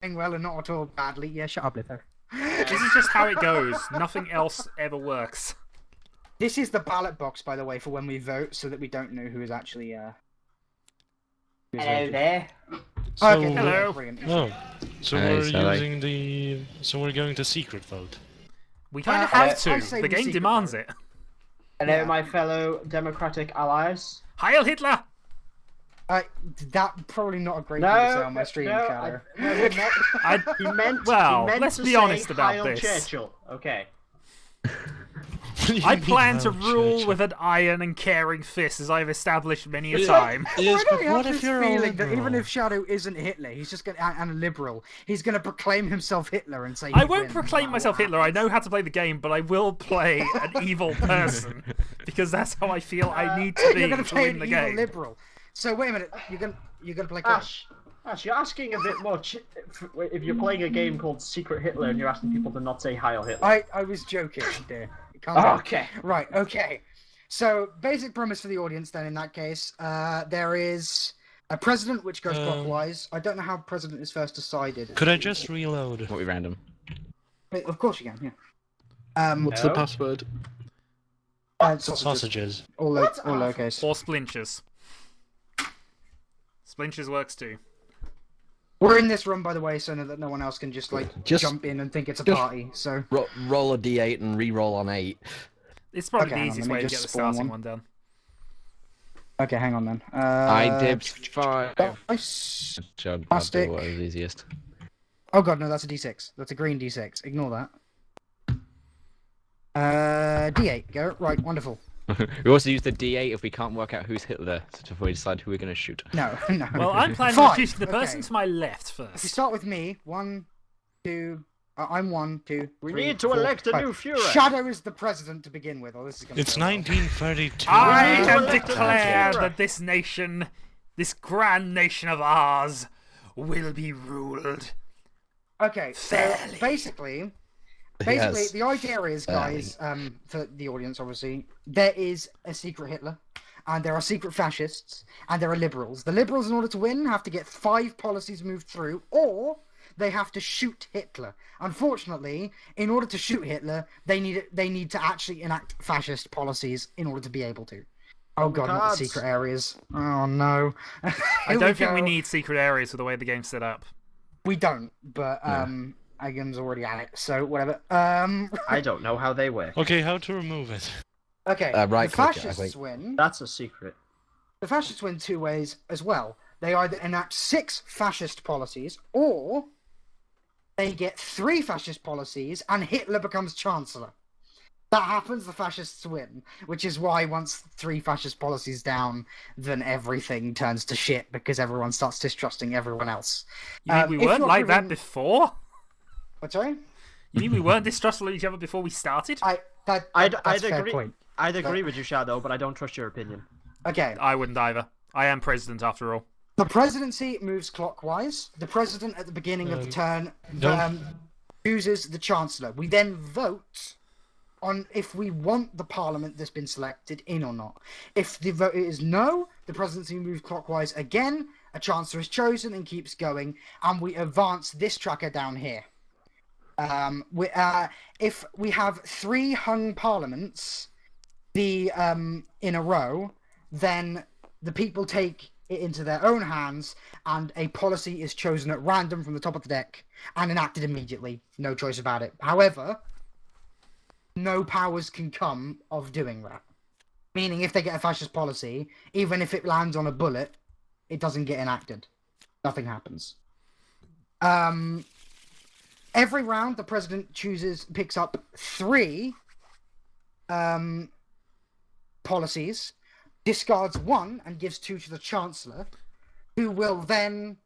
well and not at all badly. Yeah, shut up, Litho. This is just how it goes. Nothing else ever works. This is the ballot box, by the way, for when we vote, so that we don't know who is actually. Hello there. So, Okay, hello. brilliant. Oh, so Hey, we're Sally. using the. So we're going to secret vote. We kind of I have to. say The we game secret demands vote. it. Hello, Yeah. my fellow democratic allies. Heil Hitler! That probably not a great thing to say on my stream, Shadow. He meant, Well, he meant let's to be say honest about Heil this. Churchill. Okay. I plan to rule with an iron and caring fist, as I've established many a time. Yes, Why do but we have what this if you're a feeling that even liberal? if Shadow isn't Hitler, he's just gonna and a liberal, he's gonna proclaim himself Hitler and say I he won't wins, proclaim no myself matter Hitler. I know how to play the game, but I will play an evil person because that's how I feel I need to what. be You're gonna to play win an the evil game. liberal. So wait a minute, you're gonna play. Colin. Ash, you're asking a bit much if you're playing a game called Secret Hitler and you're asking people to not say Heil Hitler. I was joking, dear. Calm down. Okay. Right. Okay. So basic premise for the audience then. In that case, there is a president which goes clockwise. I don't know how president is first decided. Could I just reload? What we random? Of course you can. Yeah. What's the password? Sausages. Sausages. All lowercase. Or Splinchers. Splinters works too. We're in this room, by the way, so that no one else can just Just- jump in and think it's a just- party. So Roll a d8 and re-roll on 8. It's probably Okay, the hang on, easiest let me way to just get the spawn starting one. one done. okay, hang on then. I dibs 5. Nice. John, I'll Plastic. do what is easiest. Oh god, no, that's a D6. That's a green D6. Ignore that. D8. Go right. Wonderful. We also use the d8 if we can't work out who's Hitler, so we decide who we're going to shoot. No, no. Well, I'm planning on 5, shooting the person okay. to my left If you first. start with me, 1, 2. I'm 1, 2. We 3, need to 4, elect a 5. new Führer. Shadow is the president to begin with. Oh, this is gonna It's go well. 1932. I need to can elect a declare Führer. that this nation, this grand nation of ours, will be ruled. Okay, so Fairly. basically, Yes. the idea is, guys, for the audience, obviously, there is a secret Hitler, and there are secret fascists, and there are liberals. The liberals, in order to win, have to get 5 policies moved through, or they have to shoot Hitler. Unfortunately, in order to shoot Hitler, they need to actually enact fascist policies in order to be able to. Oh god, not the cards. secret areas. Oh no. I Here don't think we go. need secret areas with the way the game's set up. We don't, but Agen's already at it, so whatever. I don't know how they work. Okay, how to remove it? Okay, right the click it, I fascists think. win. That's a secret. The fascists win 2 ways as well. They either enact 6 fascist policies, or they get 3 fascist policies, and Hitler becomes chancellor. That happens, the fascists win, which is why once 3 fascist policies down, then everything turns to shit because everyone starts distrusting everyone else. You mean we if weren't you're like that proven- before? What, sorry? You mean we weren't distrustful of each other before we started? That's I'd a fair agree. point. I'd agree with you, Shadow, but I don't trust your opinion. Okay, I wouldn't either. I am president after all. the presidency moves clockwise. The president at the beginning of the turn chooses the chancellor. We then vote on if we want the parliament that's been selected in or not. If the vote is no, the presidency moves clockwise again, a chancellor is chosen and keeps going, and we advance this tracker down here. If we have 3 hung parliaments in a row, then the people take it into their own hands, and a policy is chosen at random from the top of the deck and enacted immediately. No choice about it. However, no powers can come of doing that. Meaning, if they get a fascist policy, even if it lands on a bullet, it doesn't get enacted. Nothing happens. Every round, the president picks up 3 policies, discards 1 and gives 2 to the chancellor, who will then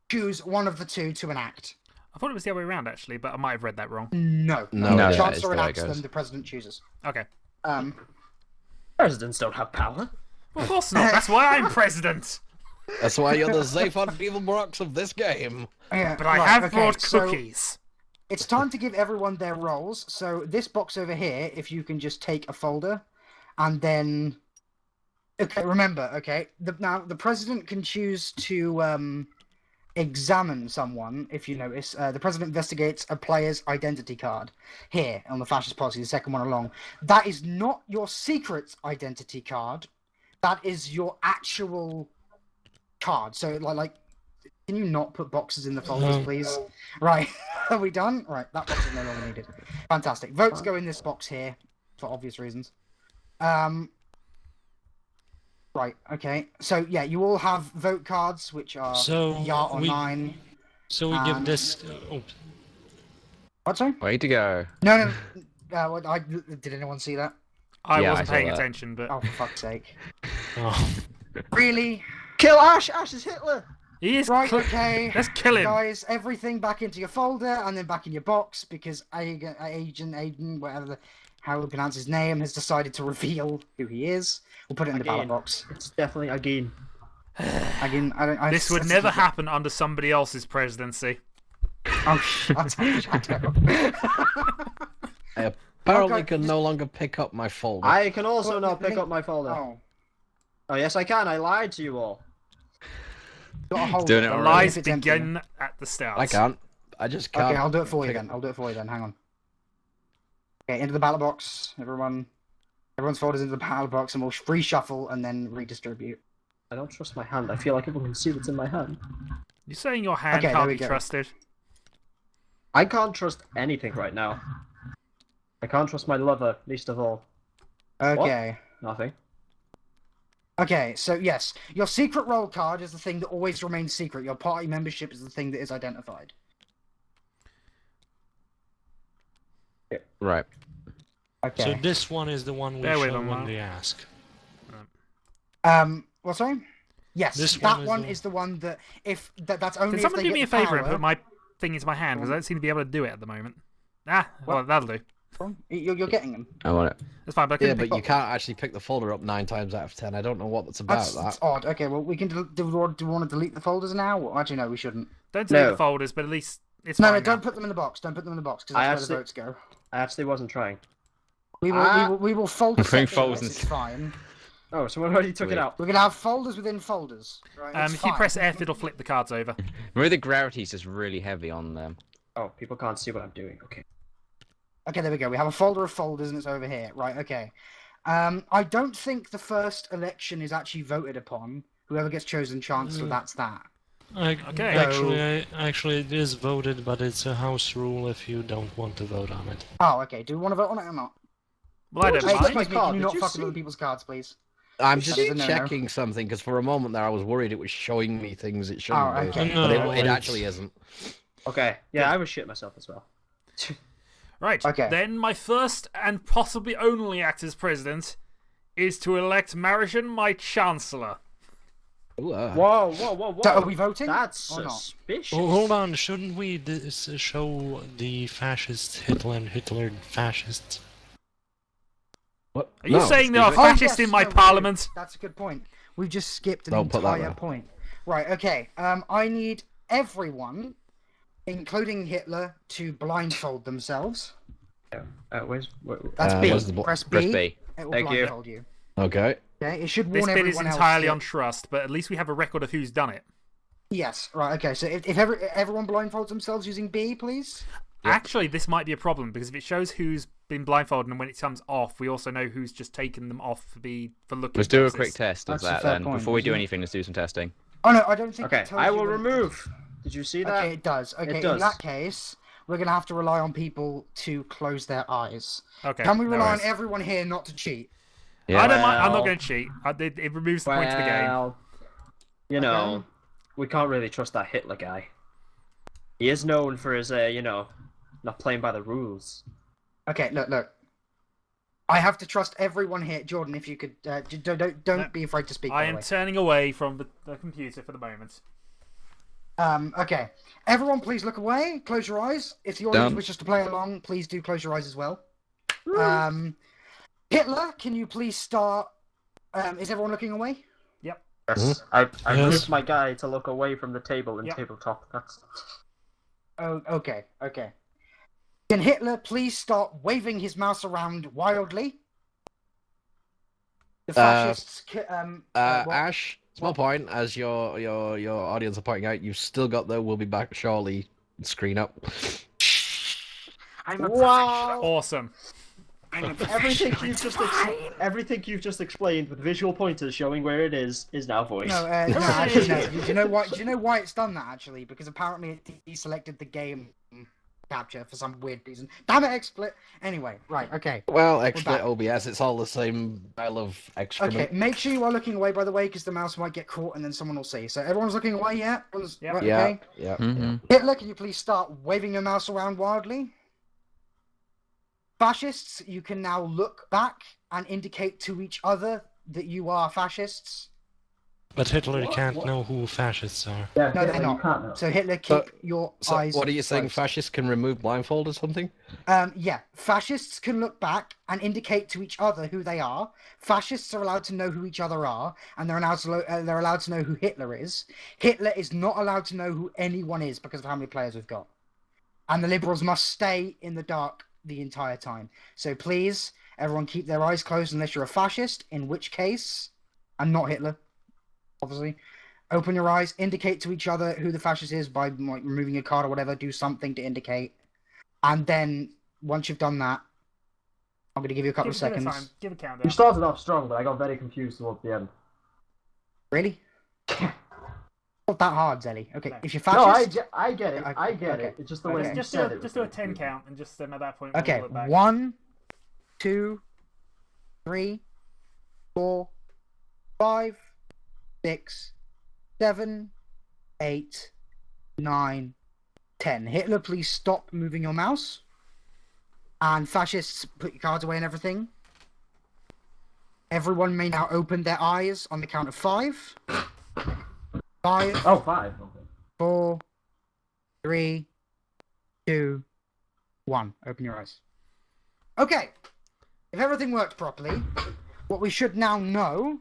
choose one of the 2 to enact. I thought it was the other way around, actually, but I might have read that wrong. No, No, the that is chancellor the way it enacts goes. them. The president chooses. Okay. Presidents don't have power. Well, of course not. That's why I'm president. That's why you're the Zaphod Evil Brox of this game. Yeah, But I right, have okay, brought so cookies. it's time to give everyone their roles. So this box over here, if you can just take a folder, and then, okay, remember, okay, now the president can choose to examine someone, if you notice, the president investigates a player's identity card here on the fascist policy, the second one along. That is not your secret identity card. That is your actual card. So, like, can you not put boxes in the folders, please? Right. Are we done? Right. That box is no longer needed. Fantastic. Votes go in this box here for obvious reasons. Right, okay. So, yeah, you all have vote cards, which are yeah or nine. So we give this... Oh, What, sorry? Way to go. No. Did anyone see that? I Yeah, wasn't I saw paying that. attention, but Oh, for fuck's sake. oh. Really? Kill Ash! Ash is Hitler! he is. Right, okay. Let's kill him. Guys, everything back into your folder and then back in your box because Agen, whatever how we pronounce his name, has decided to reveal who he is. We'll put it in the ballot box. It's definitely Agen. Again, This would never happen under somebody else's presidency. Oh, shut up. I apparently God, can no longer pick up my folder. I can also Well, not pick link- up my folder. Oh, Oh, yes, I can. I lied to you all. got a hold Doing of it The already. lies If it's empty. begin at the start. I can't. I just can't. Okay, I'll do it for you pick then. Hang on. Okay, into the ballot box. Everyone's folders into the ballot box, and we'll reshuffle and then redistribute. I don't trust my hand. I feel like everyone can see what's in my hand. You're saying your hand Okay, there can't we be go. trusted? I can't trust anything right now. I can't trust my lover, least of all. Okay. Nothing. Okay, so yes, your secret role card is the thing that always remains secret. Your party membership is the thing that is identified. Right. Okay. So this one is the one we Bear with show them, when Mark. they ask. Well, sorry. Yes, This that one one is is the one that if that's only Can if someone they do me a get favour and power. put my thing into my hand? Because I don't seem to be able to do it at the moment. Well, that'll do. You're getting them. I want it. That's fine, but I Yeah, couldn't but pick you can't actually pick the folder up 9 times out of 10. I don't know what that's about. That's odd. Okay, well we can do we want to delete the folders now? Well, actually, no, we shouldn't. Don't delete No. the folders, but at least it's No, fine no, now. don't put them in the box. Don't put them in the box because I that's where the actually- votes go. I actually wasn't trying. We will Ah. we will fold the Putting section. folders It's in- fine. Oh, someone already took it Wait. out. We're gonna have folders within folders. Right? It's If you fine. press F, it'll flip the cards over. Remember the gravity's just really heavy on them. Oh, people can't see what I'm doing. Okay. Okay, there we go. We have a folder of folders and it's over here. Right, okay. I don't think the first election is actually voted upon. Whoever gets chosen chancellor, that's that. Okay. Actually, it is voted, but it's a house rule if you don't want to vote on it. Oh, okay. Do we want to vote on it or not? Well, I don't Just Hey, like mind. my excuse me, card, can you did not you fuck see? with other people's cards, please? I'm That just is a no-no. checking something because for a moment there I was worried it was showing me things it shouldn't Oh, be. okay. But No, it it's- actually isn't. Okay. Yeah, I was shit myself as well. Right. Okay. Then my first and possibly only act as president is to elect Marijan my chancellor. Ooh, Whoa, whoa, whoa, whoa. So are we voting? That's or not? suspicious. Oh, hold on, shouldn't we show the fascist Hitler and Hitler fascists? What? Are you saying there are Oh, fascists yes, in my no, we parliament? do. That's a good point. We've just skipped an Don't put that entire there. point. Right, okay. I need everyone, including Hitler, to blindfold themselves. Where's... That's Uh, B. where's the Press B. Press B. It will Thank you. blindfold you. Okay. Okay, it should warn This bit is everyone entirely else on trust, but at least we have a record of who's done it. Yes, right, okay. So if everyone blindfolds themselves using B, please? Actually, this might be a problem because if it shows who's been blindfolded and when it comes off, we also know who's just taken them off for looking. Let's do a purposes. quick test of That's a that fair then. point, Before we do isn't it? anything, let's do some testing. Oh, no, I don't think Okay, it tells I you will when it- remove. Did you see that? Okay, it does. Okay, It does. in that case, we're going to have to rely on people to close their eyes. Okay. Can we no rely on worries. everyone here not to cheat? Yeah. I don't mind. I'm not Well- going to cheat. It removes the point of the game. Well, you know, Okay. we can't really trust that Hitler guy. He is known for his, not playing by the rules. Okay, look. I have to trust everyone here. Jordan, if you could, don't No. be afraid to speak. I by the am way. turning away from the computer for the moment. Okay. Everyone, please look away. Close your eyes. If the audience Done. wishes to play along, please do close your eyes as well. Hitler, can you please start? Is everyone looking away? Yes, I Yes. moved my guy to look away from the table in Yep. tabletop. That's Oh, okay. Can Hitler please start waving his mouse around wildly? The fascists. What? Ash, Small point, as your audience are pointing out, you've still got the "We'll be back shortly" screen up. I'm a Wow! Awesome. I'm a Everything professional. you've just everything you've just explained with visual pointers showing where it is now voiced. No, no, actually, no. Do you know why? Do you know why it's done that? Actually, because apparently it deselected the game capture for some weird reason. Damn it, XSplit. Anyway, right, okay. Well, back. XSplit, OBS, it's all the same pile of excrement. Okay, make sure you are looking away, by the way, because the mouse might get caught and then someone will see. So everyone's looking away, yeah? Yep. Right, Yeah, okay. yeah. Mhm. Hitler, can you please start waving your mouse around wildly? Fascists, you can now look back and indicate to each other that you are fascists. But Hitler What? can't What? know who fascists are. Yeah, No, they're you not. can't know. So Hitler, keep your So, eyes what are you saying? closed. Fascists can remove blindfold or something? Yeah, fascists can look back and indicate to each other who they are. Fascists are allowed to know who each other are, and they're allowed to know who Hitler is. Hitler is not allowed to know who anyone is because of how many players we've got. And the Liberals must stay in the dark the entire time. So please, everyone keep their eyes closed unless you're a fascist, in which case, and not Hitler, obviously. Open your eyes, indicate to each other who the fascist is by like, removing a card or whatever, do something to indicate. And then, once you've done that, I'm going to give you a couple of Give it seconds. time. Give a You countdown. started off strong, but I got very confused towards the end. Really? Not that hard, Zelly. Okay, No. if you're No, fascist... I get it. Okay, I get okay. it. It's just the way Okay. you Just said do it. just do a 10 count, and just at that point, Okay, we'll look back. 1, 2, 3, 4, 5, 6, 7, 8, 9, 10. Hitler, please stop moving your mouse. And fascists, put your cards away and everything. Everyone may now open their eyes on the count of 5. 5, Oh, 5. Okay. 4, 3, 2, 1. Open your eyes. Okay. If everything works properly, what we should now know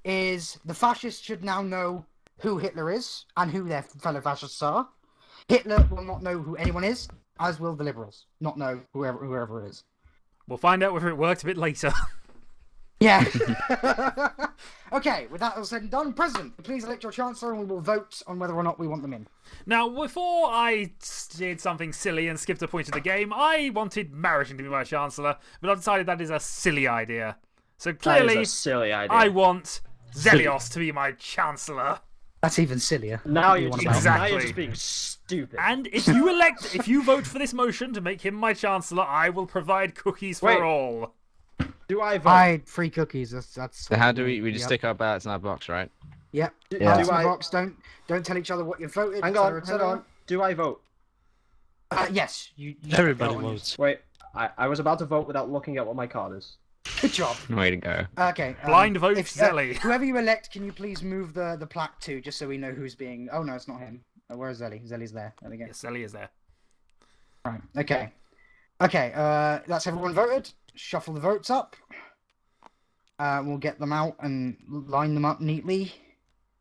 is the fascists should now know who Hitler is and who their fellow fascists are. Hitler will not know who anyone is, as will the Liberals not know whoever it is. We'll find out whether it worked a bit later. Yeah. Okay, with that all said and done, President, please elect your Chancellor and we will vote on whether or not we want them in. Now, before I did something silly and skipped a point of the game, I wanted Marriage to be my Chancellor, but I've decided that is a silly idea. So That clearly, is a silly idea. I want Xelios to be my Chancellor. That's even sillier. Now You you're wanna just, vote? Exactly. now you're just being stupid. And if you vote for this motion to make him my Chancellor, I will provide cookies for Wait. all. Do I vote? I free cookies. That's. So how do we just Yep. stick our ballots in our box, right? Yep. Do, Yeah. Answer do the I? box. Don't tell each other what you voted. Hang et cetera, on, et hang cetera. on. Do I vote? Yes. You Everybody vote on votes. Wait, I was about to vote without looking at what my card is. Good job. Way to go. Okay. Blind vote, if, Zelly. Whoever you elect, can you please move the plaque too, just so we know who's being. Oh no, it's not him. Where's Zelly? Zelly's there. There we go. Yes, Zelly is there. Right. Okay. Okay. That's everyone voted. Shuffle the votes up. We'll get them out and line them up neatly.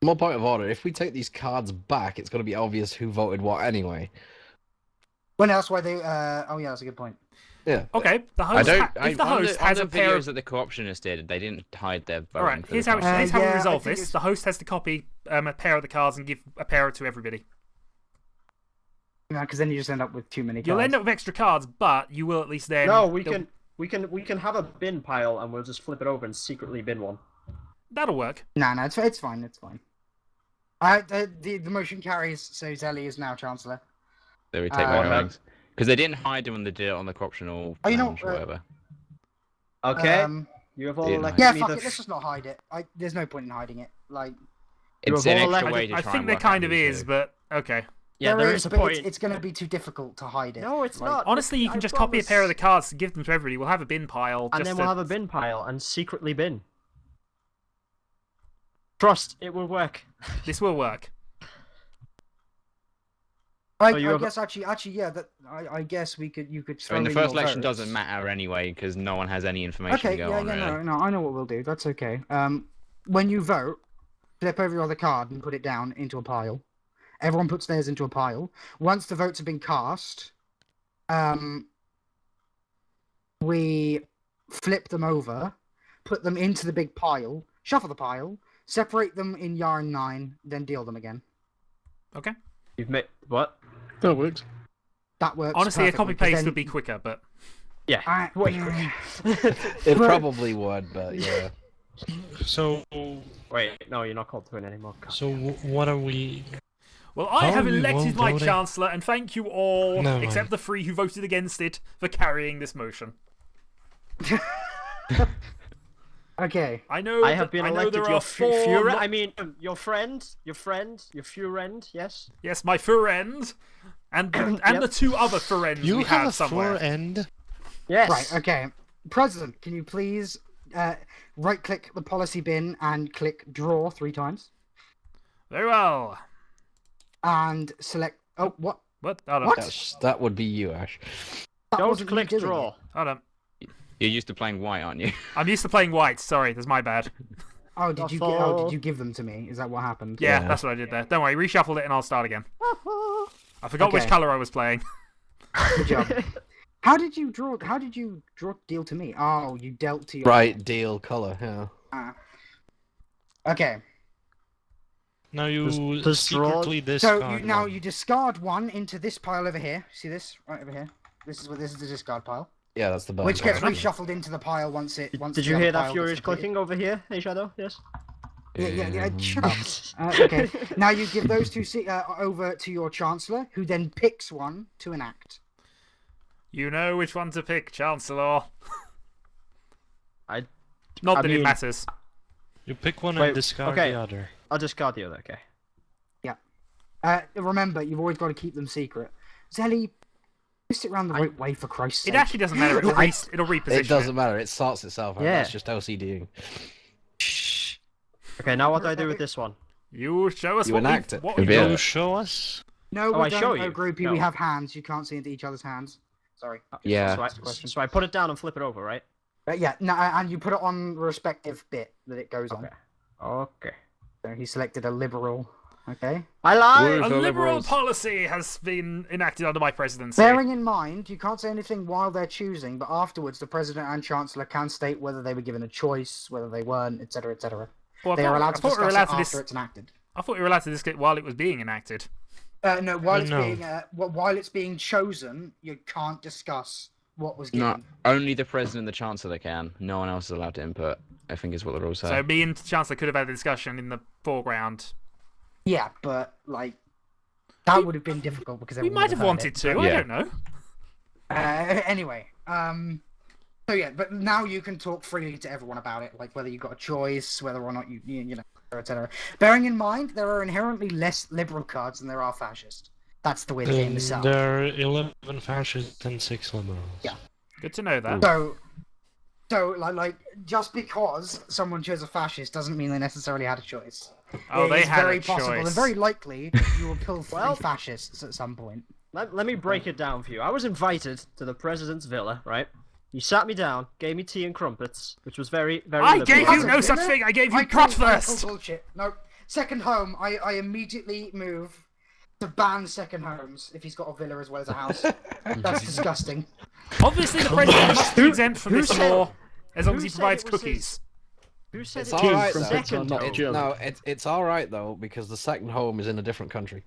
More point of order. If we take these cards back, it's going to be obvious who voted what anyway. Well, no, that's why they. Oh yeah, that's a good point. Yeah. Okay, the I host. don't. If the on host the, on has the a pair videos of. that the co-optionists did, they didn't hide their voting. Alright, for here's the how cards. here's how we yeah, I resolve think this. it's- The host has to copy a pair of the cards and give a pair to everybody. No, because then you just end up with too many cards. You'll end up with extra cards, but you will at least then. No, we they'll- can have a bin pile and we'll just flip it over and secretly bin one. That'll work. No, it's fine. It's fine. The motion carries, so Zelly is now Chancellor. So we take my okay. votes because they didn't hide them when they did it on the co-optional Oh, you know, lounge or whatever. Okay, Um, you have all Yeah, elected yeah, me fuck the it. Let's just not hide it. There's no point in hiding it. Like, It's have an all extra elected- way to I try think and there work out kind of who's is, who. but okay. Yeah, there is a but point. It's going to be too difficult to hide it. No, it's Like, not. Honestly, you can I just copy a pair of the promise. cards to give them to everybody. We'll have a bin pile. And just then to... we'll have a bin pile and secretly bin. Trust, it will work. This will work. I you have- guess actually, yeah. I guess you could. I Throw mean, the in first your election votes. doesn't matter anyway because no one has any information Okay, to go yeah, on. yeah, Really. no, I know what we'll do. That's okay. When you vote, flip over your other card and put it down into a pile. Everyone puts theirs into a pile. Once the votes have been cast, we flip them over, put them into the big pile, shuffle the pile, separate them in yarn 9, then deal them again. Okay. You've made what? That works. That works. Honestly, a perfectly, copy 'cause paste then- would be quicker, but Yeah. Way yeah. It probably would, but yeah. So, Wait, no, you're not called to win anymore. God. so what are we? well, I How have are we elected my voting? Chancellor, and thank you all, No, except the 3 who voted against it, for carrying this motion. Okay. I know. I have been I know elected there your are 4. Führer. I mean, your friend, your Führend. Yes. Yes, my friend, and Yep. the 2 other friends You we have a somewhere. floor end. Yes. Right, okay. President, can you please right-click the policy bin and click draw 3 times? Very well. And select... Oh, what? What? Hold on. What? That would be you, Ash. That Don't wasn't you click doing draw. it. Hold on. You're used to playing white, aren't you? I'm used to playing white. Sorry, that's my bad. Oh, did you Waffle. give them to me? Is that what happened? Yeah, Yeah. that's what I did there. Don't worry, reshuffled it and I'll start again. I forgot which Okay. colour I was playing. Good job. How did you draw deal to me? Oh, you dealt to your... Right, deal, colour, yeah. Okay. Now you Does draw- secretly So discard now one. you discard 1 into this pile over here. See this? Right over here. This is the discard pile. Yeah, that's the bad Which gets part. reshuffled into the pile once Did the you other hear that pile furious gets completed. clicking over here? Hey, Shadow. Yes. Yeah, shut up. Okay, now you give those 2 over to your Chancellor, who then picks one to enact. You know which one to pick, Chancellor. I Not I that it mean- matters. You pick one Wait, and discard okay. the other. I'll discard the other. Okay. Remember, you've always got to keep them secret. Zelly, twist it around the right way, for Christ's sake. It actually doesn't matter. It'll reposition It doesn't matter, it sorts itself out. Yeah. That's just LCDing. Okay. Now what do I do with this one? You show us You what enact we it. what we Reveal do. You show us. No, Oh, we I don't. show Oh, you? groupie, No. we have hands. You can't see into each other's hands. Sorry. Yeah. So I put it down and flip it over, right? Yeah, no, and you put it on the respective bit that it goes on. Okay. Okay. So he selected a liberal. Okay. I lied. Word A for liberal liberals. policy has been enacted under my presidency. Bearing in mind, you can't say anything while they're choosing, but afterwards, the president and chancellor can state whether they were given a choice, whether they weren't, etc., etc. Well, I They thought- are I allowed to thought we were discuss allowed it to after it's enacted. I thought we were allowed to discuss it while it was being enacted. No, while it's No. being while it's being chosen, you can't discuss what was given. No, only the president and the chancellor can. No one else is allowed to input. I think is what the rules say. So me and Chancellor could have had a discussion in the foreground. Yeah, but like that would have been difficult because We everyone might would have wanted heard to. it. I Yeah. don't know. Anyway, so yeah, but now you can talk freely to everyone about it, like whether you got a choice, whether or not you know, etc. Bearing in mind, there are inherently less liberal cards than there are fascist. That's the way the game is set up. There are 11 fascists and 6 liberals. Yeah. Good to know that. So like just because someone chose a fascist doesn't mean they necessarily had a choice. Oh, It they is had very a possible choice. and very likely you will kill 3 Well- fascists at some point. Let me break it down for you. I was invited to the president's villa, right? You sat me down, gave me tea and crumpets, which was very, very I liberal. gave you Wasn't no it, such innit? thing. I gave I you call Crotfirst. bullshit. No, second home. I immediately move to ban second homes if he's got a villa as well as a house. That's disgusting. Obviously, the president must be exempt from who this said- law as long as who he said provides it was cookies. Who said It's it all was right, the though. second Not home? German. No, it's alright though, because the second home is in a different country.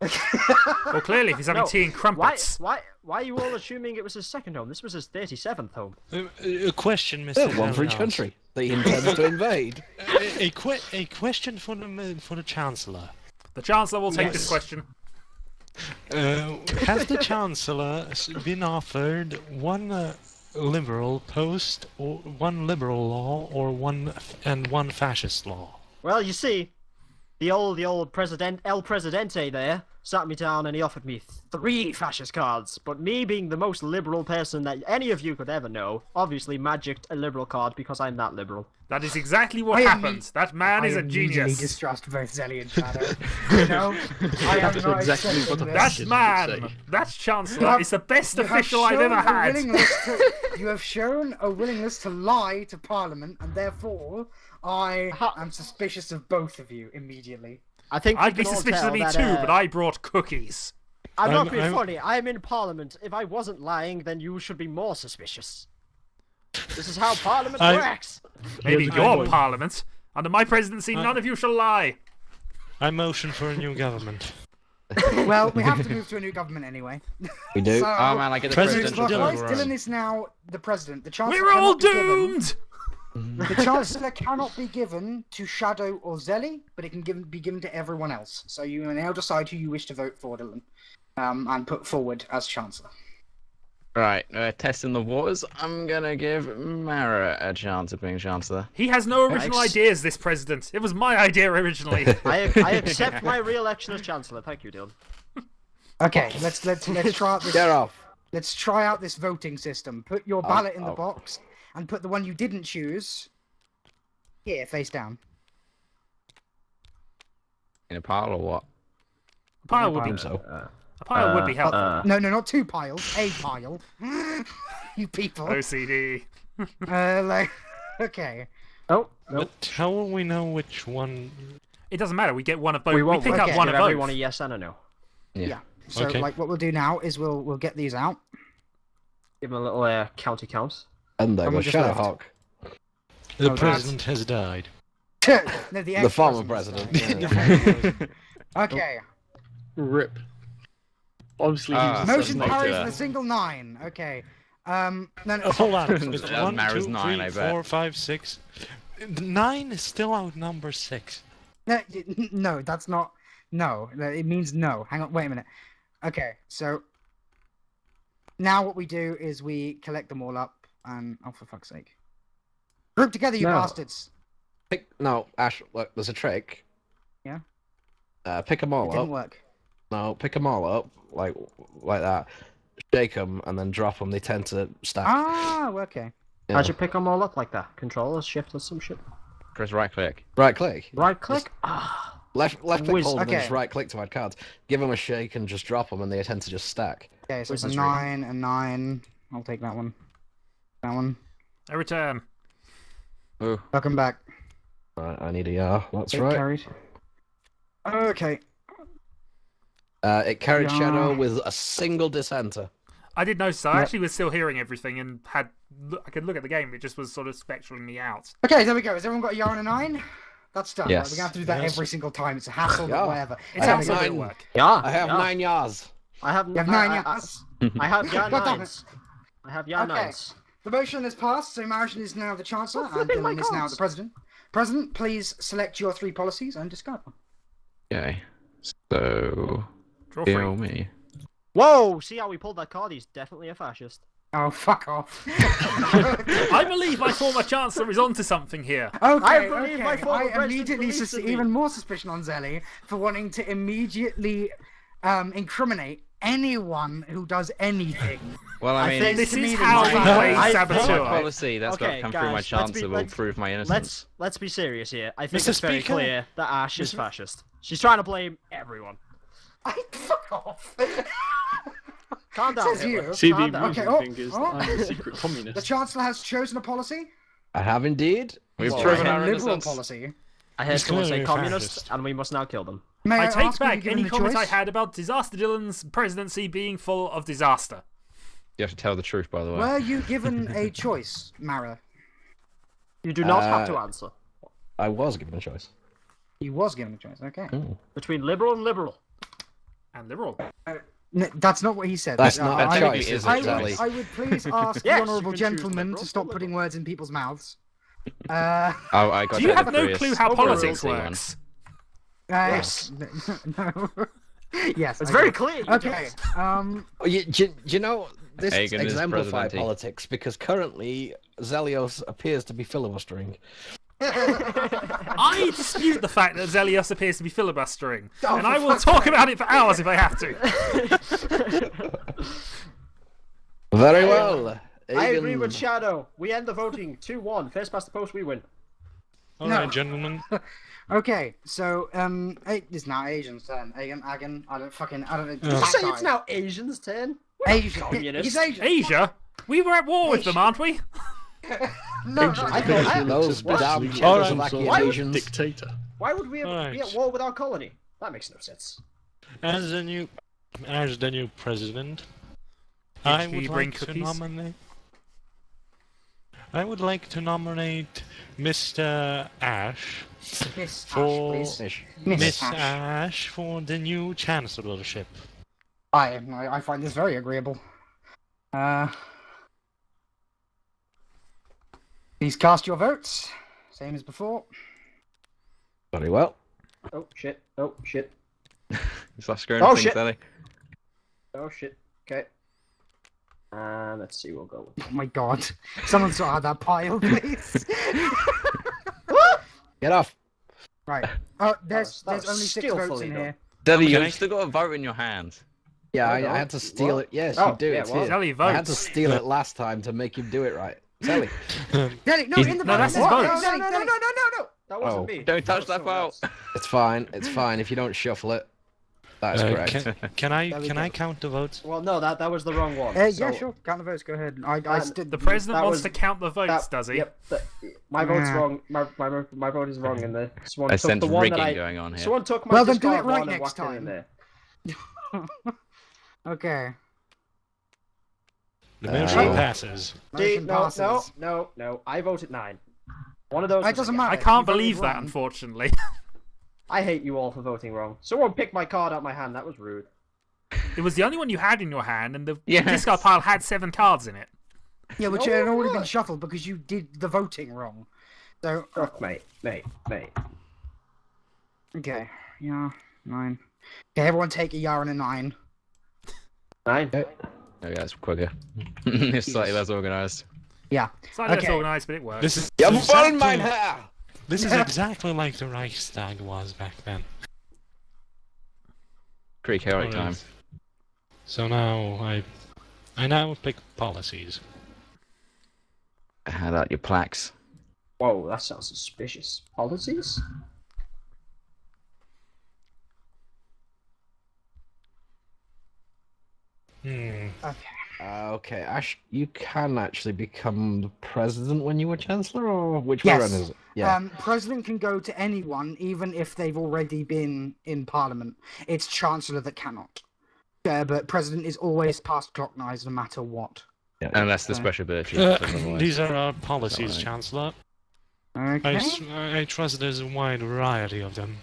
Well, clearly, if he's having No, tea and crumpets. Why are you all assuming it was his second home? This was his 37th home. A question, Mr. One for each Xelios. country that he intends to invade. A question for the Chancellor. The Chancellor will take Yes. this question. Has the Chancellor been offered one liberal post, or one liberal law, or one fascist law? Well, you see, the old El Presidente there sat me down and he offered me 3 fascist cards. But me being the most liberal person that any of you could ever know, obviously magicked a liberal card because I'm that liberal. That is exactly what I am happened. That man is a immediately genius. distrust both Zelly and Shadow. You know, I am not exactly what accepting the this. That Fascists would man, say. that You Chancellor, have- is the best You have official I've shown ever a had. you have shown a willingness to lie to Parliament, and therefore I am suspicious of both of you immediately. I think we I'd be can all suspicious of tell me that, too, but I brought cookies. I'm not I'm- being I'm- funny. I am in Parliament. If I wasn't lying, then you should be more suspicious. This is how Parliament I- works. Maybe Here's a good your one. parliament. Under my presidency, none of you shall lie. I motion for a new government. Well, we have to move to a new government anyway. We do. So, Oh man, I get the President presidential Dylan, vote. Dylan. Dylan is now the president. The chancellor We're all cannot be given- doomed! The chancellor cannot be given to Shadow or Zelly, but it can be given to everyone else. So you may now decide who you wish to vote for, Dylan, and put forward as chancellor. Right, testing the waters. I'm gonna give Mara a chance of being chancellor. He has no original Thanks. ideas, this president. It was my idea originally. I accept my re-election as Chancellor. Thank you, Dylan. Okay, let's try out this. Get off. Let's try out this voting system. Put your ballot in the box, and put the one you didn't choose here, face down. In a pile or what? A pile would be, a pile would be helpful. No, not two piles, a pile. You people. OCD. Okay. Oh, But how will we know which one? It doesn't matter. We get one of both. we We won't pick up okay. one give of both. everyone a yes and a no. Yeah. So, Okay. like, what we'll do now is we'll get these out. Give them a little county count. And there And we goes just left. Shadowhawk. The Oh, president has died. No, The former ex-president. president. Okay. Rip. Obviously, he was Motion Not carries to- with a single 9. Okay. No. Hold on. It's That 1, Mara's 2, nine, 3, I bet. 4, 5, 6. 9 is still outnumber 6. No, that's not. No, it means no. Hang on, wait a minute. Okay, so now what we do is we collect them all up and oh, for fuck's sake, group together, you No. bastards. No, Ash, look, there's a trick. Yeah? Pick them It all didn't up. work. No, pick them all up, like that. Shake them and then drop them. They tend to stack. Ah, okay. Yeah. How'd you pick them all up like that? Control or shift or some shit? Press right click. Right click. Right click? Left click Whiz- hold and then okay. just right click to add cards. Give them a shake and just drop them, and they tend to just stack. Okay, so it's a Wizardry. 9, a 9. I'll take that one. That one. I return. Ooh. Welcome back. Right, I need a yar. That's It right. carried. Okay. It carried Yar. Shadow with a single dissenter. I did notice. I Yep. actually was still hearing everything and I could look at the game. It just was sort of spectraling me out. Okay, there we go. Has everyone got a yarn and a 9? That's done. Yes. Right, we're gonna have to do that Yes. every single time. It's a hassle, Yeah. but whatever. It's I have also nine. will work. Yeah. I have yeah. 9 yars. I have. You have 9 yards. I have yeah God damn nines. I have yeah Okay. nines. The motion has passed, so Martian is now the Chancellor, Stop and flipping my Dylan is now cards. the President. President, please select your 3 policies and discard them. Okay. So, Draw kill free. me. Whoa! See how we pulled that card? He's definitely a fascist. Oh, fuck off. I believe my former chancellor is onto something here. Okay, I believe okay. my former I president immediately believes in me. even more suspicion on Zelly for wanting to immediately incriminate anyone who does anything. Well, I mean, think This to me is that how my- we play I- Saboteur. policy that's got Okay, to come through my guys, let's chancellor be- will let's- prove my innocence. Let's be serious here. I think Mr. it's very Speaker? clear that Ash is fascist. She's trying to blame everyone. Fuck off. Calm down. Says Hitler. you. See, the Calm down. amusing Okay, thing is oh. that I'm a secret The communist. Chancellor has chosen a policy. I have indeed. We've Well, proven I our A liberal innocence. policy. I heard He's someone say clearly a communist, fascist. and we must now kill them. May I take ask, were you back given any the comment I choice? had about Disaster Dylan's presidency being full of disaster. You have to tell the truth, by the way. Were you given a choice, Mara? You do not have to answer. I was given a choice. He was given a choice. Okay. Between liberal and liberal. And liberal. That's not what he said. That's Uh, not That a I, technically choice, is is a I it, choice. would, Zelly? I would please ask Yes, the honourable you can choose gentleman liberal to or stop liberal. putting words in people's mouths. Oh, I got Do you that have the no previous clue how overall politics one. works? Yes. No. Yes. It's I very do. clear. you Okay. don't. Do you know, this Agen is exemplifies presidente. politics because currently Xelios appears to be filibustering. I dispute the fact that Xelios appears to be filibustering, Oh, and I for will fuck's talk about it for hours if I have to. Very well. I agree Agen- with Shadow. We end the voting 2-1. First past the post, we win. Alright, gentlemen. Okay. So it's now Asian's turn. Agen. I don't know. Did you say it's now Asian's turn? Asian. communist. He's Asian. Asia? We were at war with them, aren't we? No, I thought. Those What? damn Alright. Czechoslovakian Asians. Dictator. Why would we be Alright. at war with our colony? That makes no sense. As the new president, I Did would you bring like to cookies? nominate. I would like to nominate Mr. Ash Miss Ash, for please. Ish. Miss Ash. Ash for the new chancellorship. I find this very agreeable. Please cast your votes, same as before. Very well. Oh shit. Oh shit. Stop screwing Oh, things, shit. Ellie. Oh shit. Okay. Let's see. We'll go with. Oh my god. Someone sort out that pile, please. Get off. Right. Oh, That there's was only 6 votes skillfully in done. here. Zelly, Can I- you've still got a vote in your hand. Yeah, Hold I on. had to steal What? it. Yes, Oh, you do. yeah, It's well. here. Zelly I had to votes. steal it last time to make him do it right. Zelly. Danny, no, He's- in the No, vote. that's his What? vote. No, No, Danny, no, no, Danny. no, no, no, no. That wasn't Oh. me. Don't touch That that was vote. someone else. It's fine. It's fine if you don't shuffle it. That is correct. Can I There we can go. I count the votes? Well, no, that was the wrong one. Yeah, So, sure. Count the votes. Go ahead. I And stood. The president That wants was- to count the votes, does he? Yep. My vote's Yeah. wrong. My vote is wrong in there. Someone I took sense the one rigging that I. going on here. Someone took my Well, then do discard it right one and next whacked it in time. there. Okay. The motion Uh, passes. See, Motion no, passes. no. I voted 9. One of those. It was doesn't a- matter. I can't You voted believe that, wrong. unfortunately. I hate you all for voting wrong. Someone picked my card out of my hand. That was rude. It was the only one you had in your hand, and the Yes. discard pile had 7 cards in it. Yeah, which No, had it already been was. shuffled because you did the voting wrong. So Oh, mate. okay, yeah, 9. Okay, everyone take a yar and a 9. 9. Oh, yeah, that's quicker. It's slightly less organised. Yeah. Slightly Okay. less organised, but it works. This is Jawohl, mein Herr! This is exactly like the Reichstag was back then. Pretty chaotic time. Alright. So now I now pick policies. How about your plaques? Whoa, that sounds suspicious. Policies? Hmm. Okay, Ash, you can actually become the president when you were chancellor, or which Yes. one is it? Yeah. President can go to anyone, even if they've already been in Parliament. It's Chancellor that cannot. But President is always past clocknise no matter what. Unless the Okay. special ability. These are our policies, Alright. Chancellor. Okay. I trust there's a wide variety of them.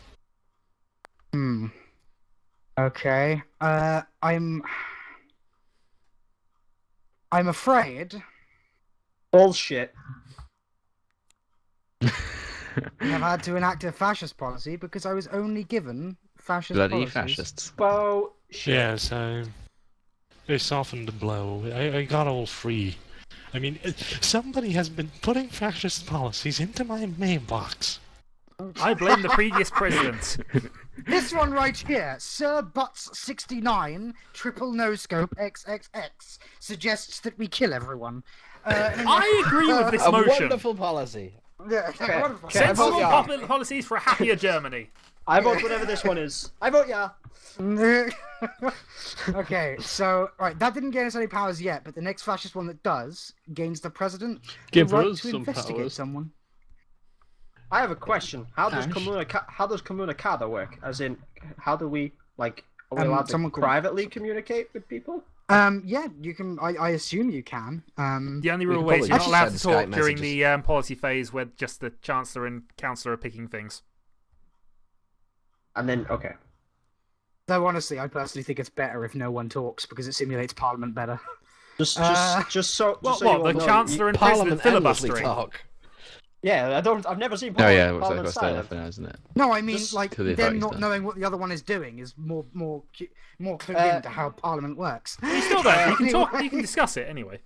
Okay. I'm afraid Bullshit. I've had to enact a fascist policy because I was only given fascist Bloody policies. fascists. Bullshit. Yes, I softened the blow. I got all free. I mean, somebody has been putting fascist policies into my mailbox. I blame the previous president. This one right here, Sir Butts 69, triple no scope XXX, suggests that we kill everyone. I agree with this A motion. wonderful policy. Yeah, wonderful. Okay. Sensible Yeah. popular policies for a happier Germany. I vote whatever this one is. I vote yeah. Okay, so right, that didn't gain us any powers yet, but the next fascist one that does gains the president Give the right us to some investigate powers. someone. I have a question. How does Ash? communicada work? As in, how do we are we allowed to someone called- privately communicate with people? Yeah, you can. I assume you can. The only We rule can is you're not probably allowed to just talk send Skype during the policy phase where just the Chancellor and Councillor are picking things. And then okay. Though honestly, I personally think it's better if no one talks because it simulates Parliament better. Just so. What, Just so what, you all the know, Chancellor and Parliament President endlessly filibustering? talk. Yeah, I've never seen Oh Parliament, yeah, it was Parliament like silent. that, isn't it? No, I mean Just like to the them vote not done. knowing what the other one is doing is more clued into how Parliament works. You still don't. You can talk. You can discuss it anyway.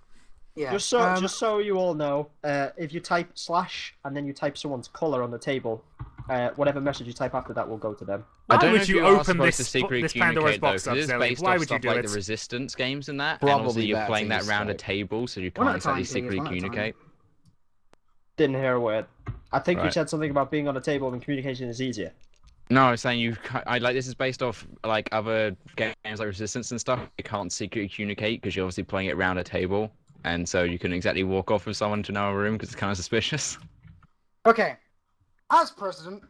Yeah. Just so you all know, if you type / and then you type someone's colour on the table, whatever message you type after that will go to them. Why I don't would know if you are open supposed this- to secretly this Pandora's communicate, though, box 'cause up, it is Zelly? based Why off would you stuff do like it? the resistance games and that, Probably and also you're that playing thing that is round a like- table, so you One at can't a time exactly thing is secretly one at a time. communicate. Didn't hear a word. I think you Right. said something about being on a table and communication is easier. No, I was saying I like this is based off like other games like Resistance and stuff. You can't secretly communicate because you're obviously playing it around a table, and so you couldn't exactly walk off with someone to another room because it's kind of suspicious. Okay. As president,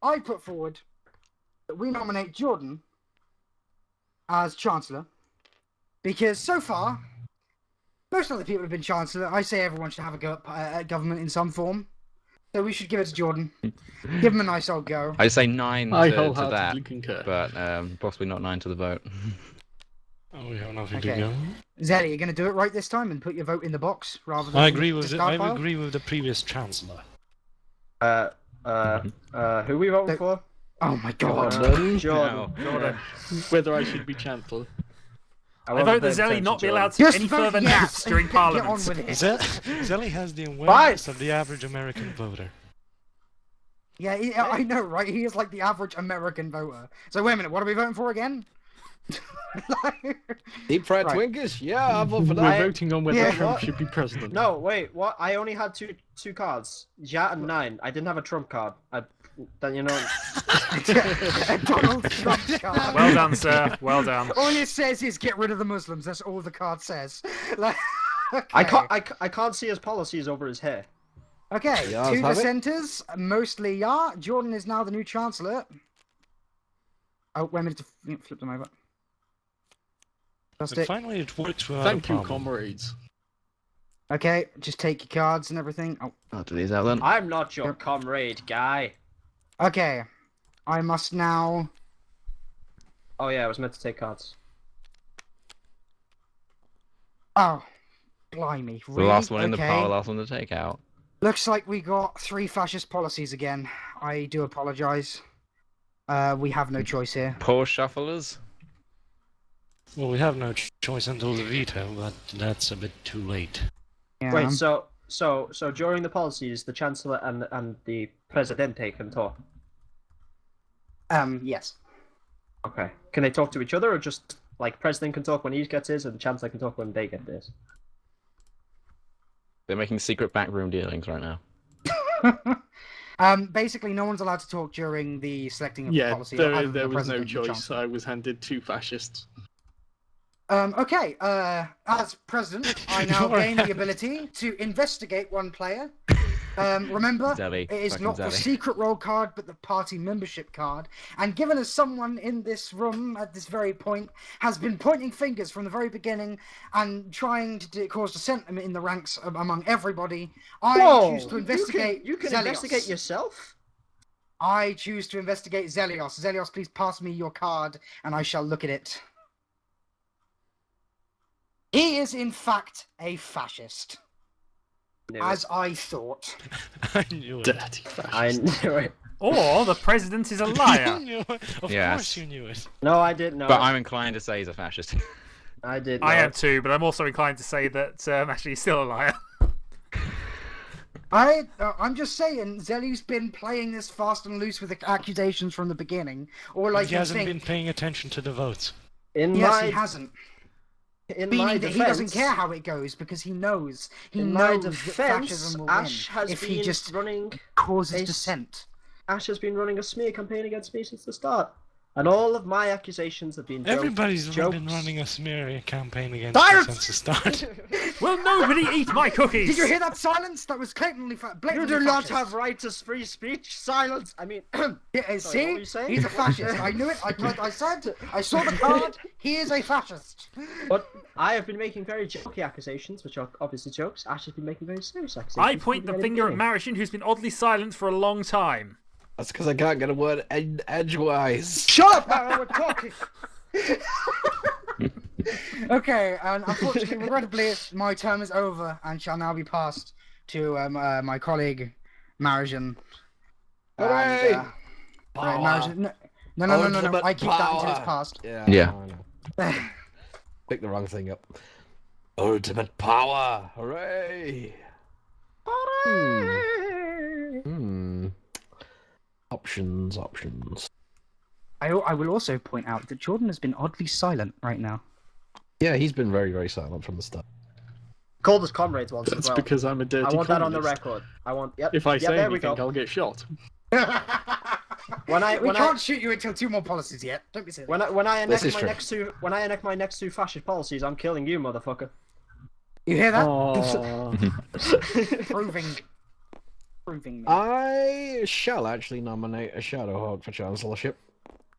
I put forward that we nominate Jordon as chancellor because so far Most other people have been Chancellor. I say everyone should have a go at government in some form. So we should give it to Jordon. Give him a nice old go. I say 9 I to that, wholeheartedly concur. but possibly not 9 to the vote. Oh, we have nothing Okay. to go. Zelly, you're going to do it right this time and put your vote in the box rather than I agree with discard I pile? agree with the previous chancellor. Who we voting for? Oh my god. Jordan. No. Whether I should be Chancellor. I vote that Zelly not be allowed to Just any vote further yes naps during and get on Parliament. with it. Zelly has the awareness of the average American voter. Yeah, I know, right? He is like the average American voter. So wait a minute, what are we voting for again? Deep fried Right. Twinkies? Yeah, I'll vote for We're that. voting on whether Yeah. Trump What? should be president. No, wait, what? I only had two cards. Ja and 9. I didn't have a trump card. Then you know. Donald Trump card. Well done, sir. Well done. All it says is get rid of the Muslims. That's all the card says. Like, I okay. can't. I can't see his policies over his hair. Okay, Yeah, 2 have it. dissenters, mostly yeah. Jordan is now the new chancellor. Oh, wait a minute to flip them over. Just And it. finally, it works without Thank a you, problem. comrades. Okay, just take your cards and everything. Oh, I'll do these out then. I'm not your comrade, guy. okay. I must now. Oh yeah, I was meant to take cards. Oh, blimey! The Really? last one in the Okay. pile, last one to take out. Looks like we got 3 fascist policies again. I do apologise. We have no choice here. Poor shufflers. Well, we have no choice until the veto, but that's a bit too late. Yeah. Wait, so during the policies, the chancellor and the presidente can talk. Yes. Okay. Can they talk to each other, or just like president can talk when he gets his, and the chancellor can talk when they get theirs? They're making secret backroom dealings right now. Basically, no one's allowed to talk during the selecting of the Yeah, policy. other than there the was no president and the choice. chancellor. I was handed 2 fascists. Okay, as president, I now You're gain the right. ability to investigate one player. Remember, Zelly, it is fucking not the Zelly. secret role card, but the party membership card. And given as someone in this room at this very point has been pointing fingers from the very beginning and trying to cause dissent in the ranks among everybody, I choose to investigate You can Xelios. investigate yourself. I choose to investigate Xelios. Xelios, please pass me your card, and I shall look at it. He is, in fact, a fascist, as I thought. I knew it. Dirty fascist. I knew it. Or the president is a You liar. knew it. Of Yes. course you knew it. No, I didn't know. But I'm inclined to say he's a fascist. I did. I know. am too, but I'm also inclined to say that actually he's still a liar. I'm just saying, Zelly's been playing this fast and loose with the accusations from the beginning, or like He you hasn't think. been paying attention to the votes. In Yes, my he hasn't. in my Meaning that defense, he doesn't care how it goes because he knows. He in my knows that defense, fascism will Ash win has if been he just running. causes a- dissent. Ash has been running a smear campaign against me since the start, and all of my accusations have been Everybody's jokes. been running a smear campaign against Silence! us since the start. Will nobody eat my cookies? Did you hear that silence? That was blatantly You blatantly do not fascist. have right to free speech. Silence. I mean, Yeah, what were see, you saying? he's a fascist. I knew it. I said. I saw the card. He is a fascist. but I have been making very jokey accusations, which are obviously jokes. Ash has been making very serious accusations. I point the finger at Marishin, who's been oddly silent for a long time. That's because I can't get a word edgewise. Shut up, Aaron, we're talking. Okay, and unfortunately, regrettably, my term is over and shall now be passed to my colleague, Marijan. Hooray! Marijan, no. Ultimate I keep that until it's power. passed. Yeah. Yeah. I know. Pick the wrong thing up. Ultimate power! Hooray! Hmm. Options. I will also point out that Jordan has been oddly silent right now. Yeah, he's been very, very silent from the start. Called us comrades once That's as well. because I'm a dirty I want that on the communist. record. I want. Yep. If I yep, say there we anything, go. I'll get shot. When I We when can't I shoot you until 2 more policies yet. Don't be silly. when I This enact is my true. next two fascist policies, I'm killing you, motherfucker. You hear that? Oh, Proving me. I shall actually nominate a Shadowhawk for Chancellorship.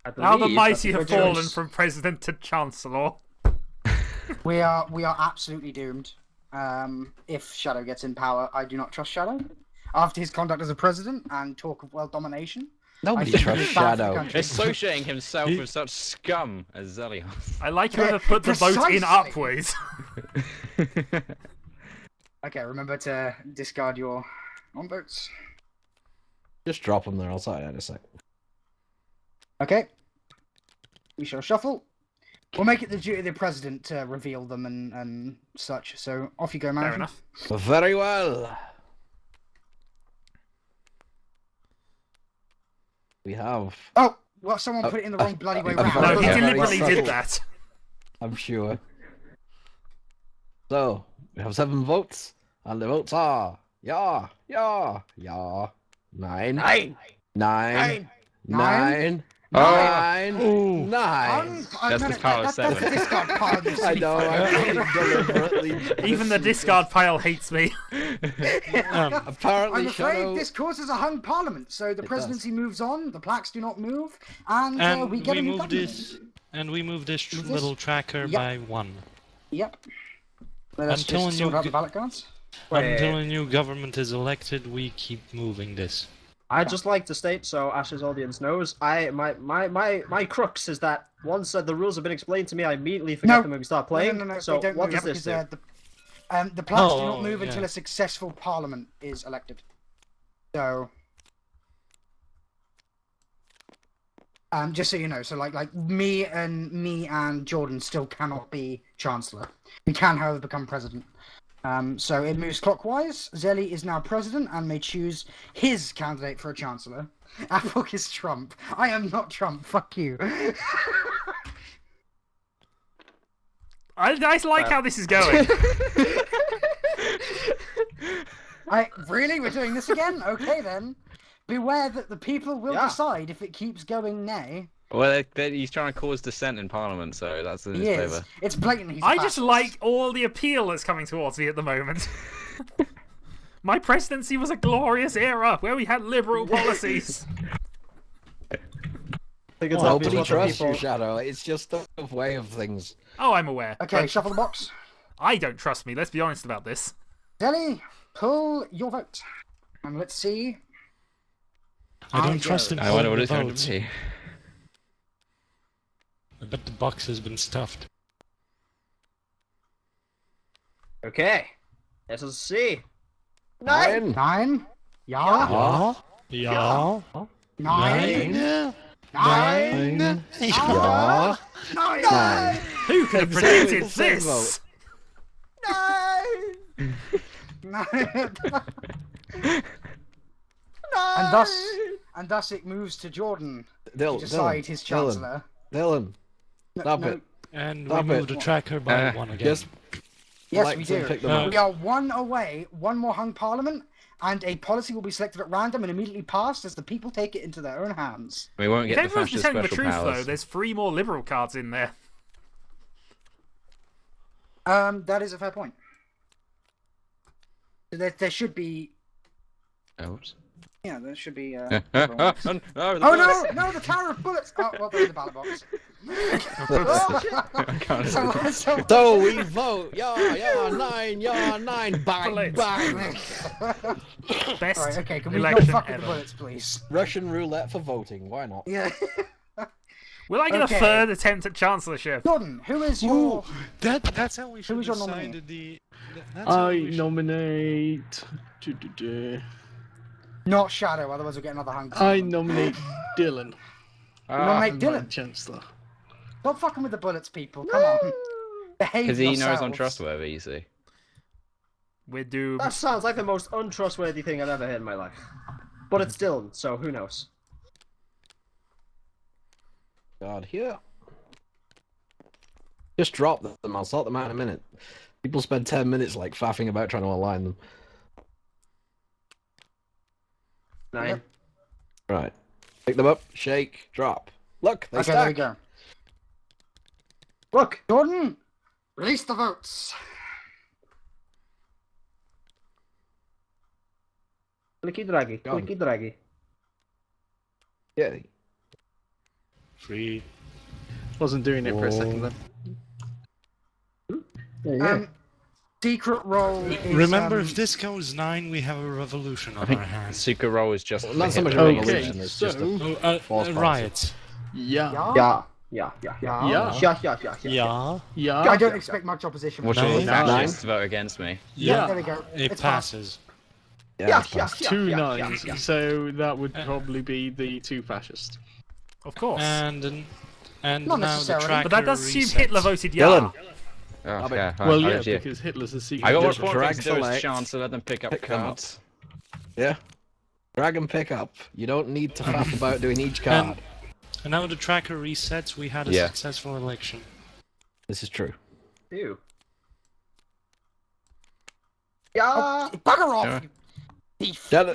I Now the believe mighty that's have a good fallen choice. from president to chancellor. We are absolutely doomed. if Shadow gets in power, I do not trust Shadow. After his conduct as a president and talk of world domination, Nobody I think trusts he's bad for the Shadow. country. Associating himself with such scum as Xelios. I like whoever put the vote in Precisely. upwards. Okay, remember to discard your non-votes. Just drop them there. I'll sort it out in a sec. Okay. We shall shuffle. We'll make it the duty of the president to reveal them and such. So off you go, man. Fair enough. Very well. We have. Oh, well, someone put it in the wrong bloody way round. No, he Yeah, very deliberately subtle. did that. I'm sure. So, we have 7 votes, and the votes are yeah, 9, 9, 9, 9, Oh. 9. That's the power of That's the 7. discard pile. You I know, I'm deliberately. Even the discard pile hates me. Apparently, I'm afraid Shadow. this causes a hung parliament, so the presidency moves on, the plaques do not move, and, And we get a new move government. this. And we move this Move this? little tracker Yep. by 1. Yep. Let's Until just a new sort out the g- ballot cards. Until a new government is elected, we keep moving this. I'd just like to state, so Ash's audience knows, my crux is that once the rules have been explained to me, I immediately forget No. them when we start playing. No, So they don't what move does this because do? the plaques do Oh, not move yeah. until a successful parliament is elected. So, just so you know, so like me and Jordan still cannot be chancellor. We can, however, become president. So it moves clockwise. Zelly is now president and may choose his candidate for a chancellor. Apple is Trump. I am not Trump. Fuck you. I like how this is going. Really? We're doing this again? Okay then. Beware that the people will Yeah. decide if it keeps going nay. Well, he's trying to cause dissent in Parliament, so that's in his He favour. is. It's blatant. He's a I just fascist. like all the appeal that's coming towards me at the moment. My presidency was a glorious era where we had liberal policies. I think it's Nobody obvious what the trusts people... you, Shadow. It's just a way of things. Oh, I'm aware. Okay, But shuffle the box. I don't trust me, let's be honest about this. Zelly, pull your vote. And let's see. I don't I trust go. him. I wonder what the it's going votes. to be. I bet the box has been stuffed. Okay. Let's see. 9. 9. Yeah. Yeah. 9. 9. 9. Yeah. 9. Who could have Exactly predicted the same this? And thus it moves to Jordan to Dylan, decide his chancellor. Dylan, stop no. it. And Stop we move it. the tracker by 1 again. Just Yes, like we to do. pick them Uh, up. We are 1 away, 1 more hung parliament, and a policy will be selected at random and immediately passed as the people take it into their own hands. We won't If get the everyone's fascist telling the special truth, powers. though, there's 3 more liberal cards in there. That is a fair point. There should be. Oops. Yeah, there should be. Oh, liberal ones. no, Oh no, the Tower of Bullets! Oh, well, they're in the ballot box. So we vote. Yeah, 9. Bang, Bullets. bang. Best Alright, okay, can we not election fuck with ever. the bullets, please? Russian roulette for voting. Why not? Yeah. Will I get Okay. a third attempt at chancellorship? Jordan, who is your. That's how we should is your decide nominee? the. That's how I we should- nominate. Not Shadow, otherwise we'll get another hung. I nominate Dylan. Nominate as my Dylan. Chancellor. Stop fucking with the bullets, people. Come on. Behave Because he knows yourselves. I'm trustworthy, you see. We're doomed. That sounds like the most untrustworthy thing I've ever heard in my life. But it's Dylan, so who knows? God, here. Just drop them. I'll sort them out in a minute. People spend 10 minutes like faffing about trying to align them. 9. Yep. Right. Pick them up, shake, drop. Look, they Okay, there we stack. go. Look! Jordan, release the votes. Clicky draggy, Go on. clicky draggy. Yeah. 3. Wasn't doing it for a second then. There you go. Secret role is. Remember, if this goes 9, we have a revolution on our hands. Secret role is just Not so much a Okay, revolution, it's just a so- false policy. Riots. Yeah. Yeah. Yeah. Yeah. I don't expect much opposition. Watch from all the that. fascists vote against me. Yeah. There we go. It It's passed. passes. Yeah, it's passed. Two nines. So that would probably be the two fascists. Of course. And Not now the necessarily. tracker But that does assume resets. Hitler voted yeah. Dylan. Oh, but- yeah, Well, I yeah, did you. because Hitler's a secret. I got one Just point drag to do as select, Chancellor, then pick up pick them up. cards. Yeah. Drag and pick up. You don't need to faff about doing each card. And now the tracker resets, we had a Yeah. successful election. This is true. Ew. Yeah. Bugger off! Yeah. you thief. Shadow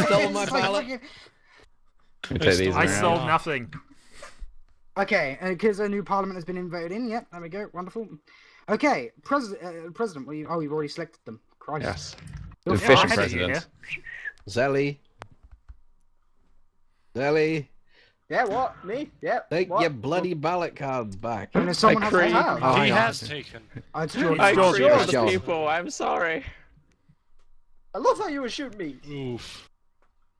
stole my It's like ballot. fucking- Take these I around. sold nothing. Okay, because a new parliament has been voted in. Yep, there we go. Wonderful. Okay, president. Well, you've already selected them. Christ. Yes. You're The efficient fast. president. Zelly. Zelly. Yeah, what? Me? Yeah. Take what? your bloody ballot cards back. And if someone has cream. a towel. Oh, He hang on. has taken. It's Jordan. I Jordan. killed Jordan. the people. I'm sorry. I love how you would shoot me. Oof.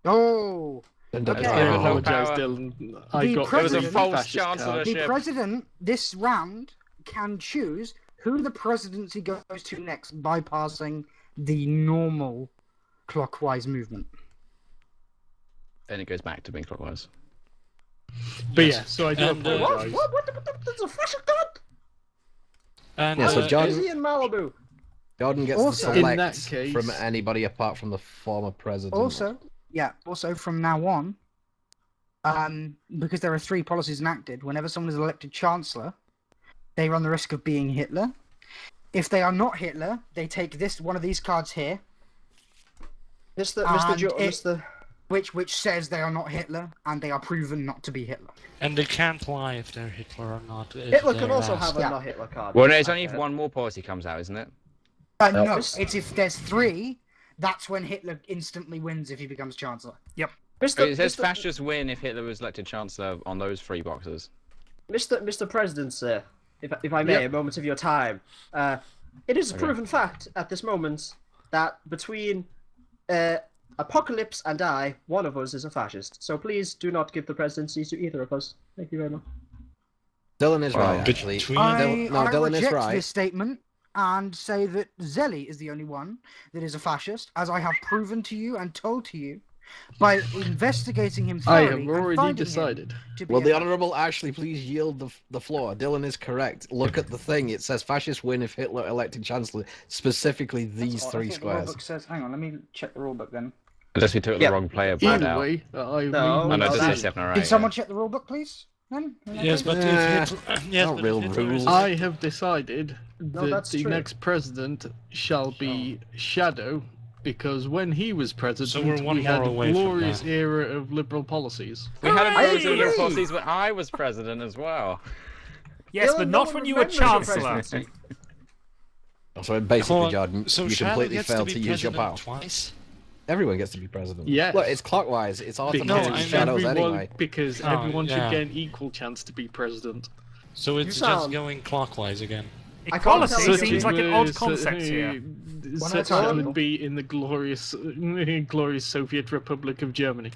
Oh, And Okay. I Yeah. apologize, Power. Dylan. I The got president- the It was a false fascist card. chancellor. the Ship. president this round can choose who the presidency goes to next, bypassing the normal clockwise movement. And it goes back to being clockwise. But yeah, so I do And, apologize. What? That's a fascist card? And Yeah, so John- Is he in Malibu? Jordan gets Also- to In select that case- from anybody apart from the former president. Also from now on, because there are 3 policies enacted, whenever someone is elected chancellor, they run the risk of being Hitler. If they are not Hitler, they take one of these cards here, Mr. And which says they are not Hitler, and they are proven not to be Hitler. And they can't lie if they're Hitler or not. if Hitler can they're also asked. have a Yeah. not Hitler card. Well, no, it's only if one more policy comes out, isn't it? No, This- it's if there's 3, that's when Hitler instantly wins if he becomes chancellor. Mr. It says Mr. fascists win if Hitler was elected chancellor on those 3 boxes. Mr. President, sir, if I may, Yep. a moment of your time. It is a proven fact at this moment that between Apocalypse and I, one of us is a fascist. So please do not give the presidency to either of us. Thank you very much. Dylan is right, Wow. actually. Between- I Dylan is reject right. this statement and say that Zelly is the only one that is a fascist, as I have proven to you and told to you by investigating him I thoroughly have and already finding him decided. to be Will a the fascist. Honourable Ashley please yield the floor? Dylan is correct. Look at the thing. It says fascists win if Hitler elected chancellor. Specifically these That's 3 what I thought squares. The rulebook says. Hang on, let me check the rulebook then. Unless we took Yeah. the wrong player vote out. Anyway, No, I I know, Oh, does that- say 7 or 8. Can someone check the rulebook, please? Then? Yes, but Uh, if Hitler, yes, not but real if Hitler rules. is- I have decided that that's the true. next president shall be Shadow, because when he was president, So we're one we had more a away from glorious that. era of liberal policies. We had a I those liberal agree. policies when I was president as well. Yes, Dylan, but no not one when you were remembers your chancellor. presidency. So basically, Hold on. Jordan, So you Shadow completely gets failed to to be use your president power. twice. Everyone gets to be president. Yes. Look, it's clockwise. It's Because automatic I mean shadows everyone, anyway. because Oh, everyone should yeah. get an equal chance to be president. So it's You just sound- going clockwise again. can't Equality tell seems like an odd concept here. One at a Such time. would be in the glorious Soviet Republic of Germany.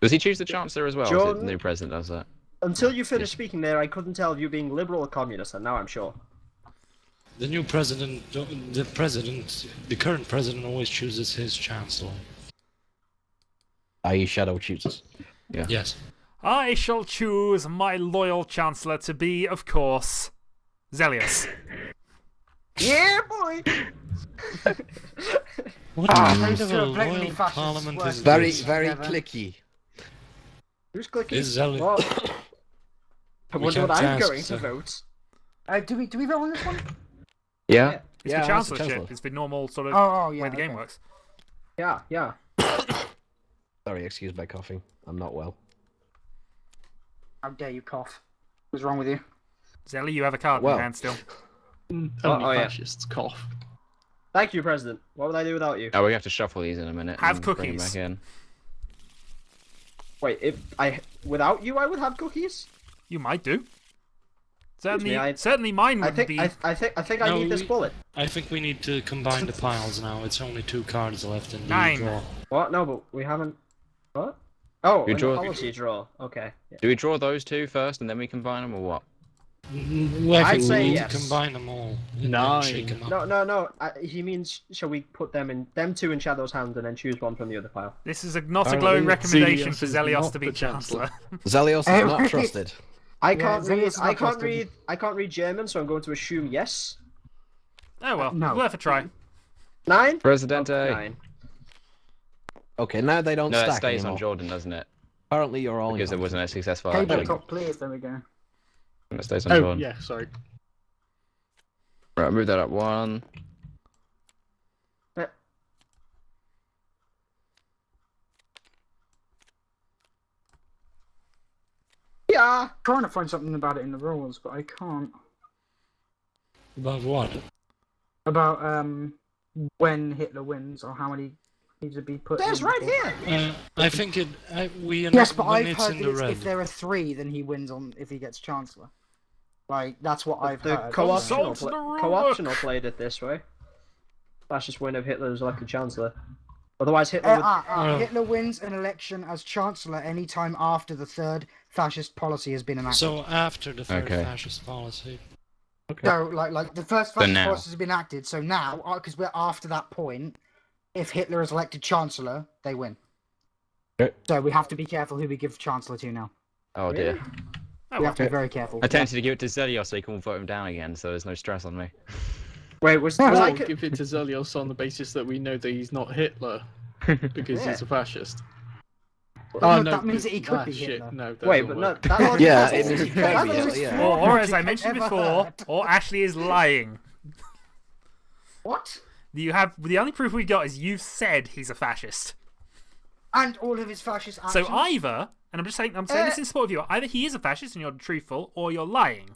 Does he choose the chancellor as well? Or is it Jordan? the new president does that? Until you finished speaking there, I couldn't tell if you being liberal or communist, and now I'm sure. The new president, the current president always chooses his chancellor. I.e. Shadow chooses. Yes. I shall choose my loyal chancellor to be, of course, Xelios. Yeah, boy! What kind those of two a are blatantly loyal fascist parliament work. is Very, this? very Together. clicky. Who's clicking? Is Zelly- What? I We wonder what can't I'm ask, going to so- vote. Do we vote on this one? Yeah. It's Yeah, the that's the chancellorship. chancellor. It's the normal sort of Oh, yeah. way the game okay. works. Yeah, yeah. Sorry, excuse my coughing. I'm not well. How dare you cough? What's wrong with you? Zelly, you have a card in Well. your hand still. Only yeah. fascists cough. Thank you, President. What would I do without you? Oh, we have to shuffle these in a minute. Have and bring them cookies. back in. Wait, if I without you, I would have cookies. You might do. Certainly mine I would think be. I think I No, need this we- bullet. I think we need to combine the piles now. It's only 2 cards left in the 9. draw. What? No, but we haven't. What? Oh, You in draw- the policy draw. Okay. Yeah. Do we draw those 2 first and then we combine them, or what? Well, I I'd think say we need yes. to combine them all. And Nine. then shake them up. No. He means shall we put them 2 in Shadow's hand and then choose one from the other pile? This is not a Apparently, glowing recommendation Xelios for is Xelios not to be the Chancellor. Xelios is not trusted. I Yeah, can't Xelios read. is not trusted. I can't read German, so I'm going to assume yes. Oh well, No. worth a try. 9. Presidente. 9. Okay, now they don't No, that stack stays anymore. on Jordan, doesn't it? Apparently you're all Because it wasn't a successful Table action. top, please. There we go. It stays on Oh, Jordan. yeah, sorry. Right, move that up 1. Yeah. Trying to find something about it in the rules, but I can't. About what? About when Hitler wins or how many needs to be put. There's in right before. here. I think it. Yes, but when I've it's heard in that the it's, red. if there are 3, then he wins on if he gets Chancellor. Like that's what I've The heard. co-optional, Assault the rule co-optional played it this way. Fascist win if Hitler is elected Chancellor. Otherwise, Hitler would... Well- Hitler wins an election as Chancellor any time after the 3rd fascist policy has been enacted. So after the third Okay. fascist policy. So, like the first fascist now. policy has been enacted. So now, because we're after that point, if Hitler is elected Chancellor, they win. Okay. So we have to be careful who we give Chancellor to now. Oh dear. We have to be very careful. I tempted to give it to Xelios so he can vote him down again, so there's no stress on me. Wait, was Oh, I... Or give it to Xelios on the basis that we know that he's not Hitler because Yeah. he's a fascist. No, that means that he could be shit, Hitler. no, that Wait, doesn't but no, work. that logic Yeah, doesn't- it is that very logic- Hitler, yeah. Or as I I've mentioned ever before, heard. or Ashley is lying. What? The only proof we got is you've said he's a fascist. And all of his fascist actions. So either, and I'm saying this in support of you, either he is a fascist and you're truthful, or you're lying.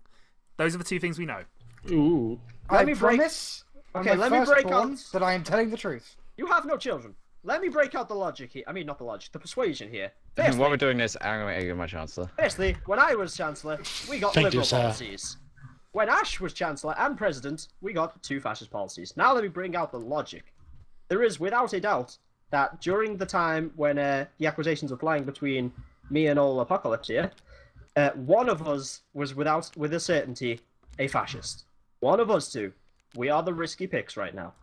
Those are the 2 things we know. Ooh. I Let me break- promise. on Okay, my let me break firstborn out- that I am telling the truth. You have no children. Let me break out the logic here. I mean, not the logic, the persuasion here. While Firstly, we're doing this, I'm going to give my Chancellor. firstly, when I was Chancellor, we got Thank you, liberal sir. policies. When Ash was Chancellor and President, we got 2 fascist policies. Now let me bring out the logic. There is, without a doubt, that during the time when the accusations were flying between me and all Apocalypse here, one of us was with a certainty a fascist. One of us 2. We are the risky picks right now.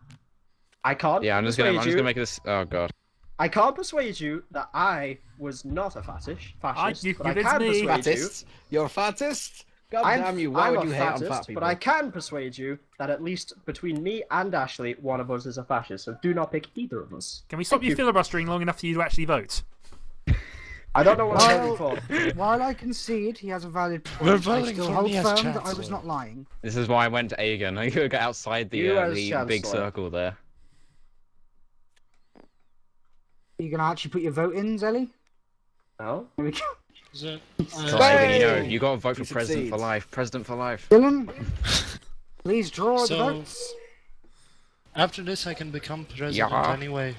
I can't Yeah, I'm just persuade gonna you. make this. Oh god. I can't persuade you that I was not a fascist, you but I convinced can me. persuade you. Fattist? You're a fattist? God damn you, why I'm would a you hate on fascist, fat people? but I can persuade you that at least between me and Ashley, one of us is a fascist, so do not pick either of us. Can we stop you filibustering long enough for you to actually vote? I don't know what I'm Well, voting for. while I concede he has a valid point, We're I voting still for hold me as firm that I was Chancellor. not lying. This is why I went to Agen. I could go outside You as the big Chancellor. circle there. Are you going to actually put your vote in, Zelly? No? Here we go. Is it, Agen, you know, you got to vote for He president for succeeds. life. President for life. Dylan, please draw the So- votes. after this, I can become president Yeah. anyway.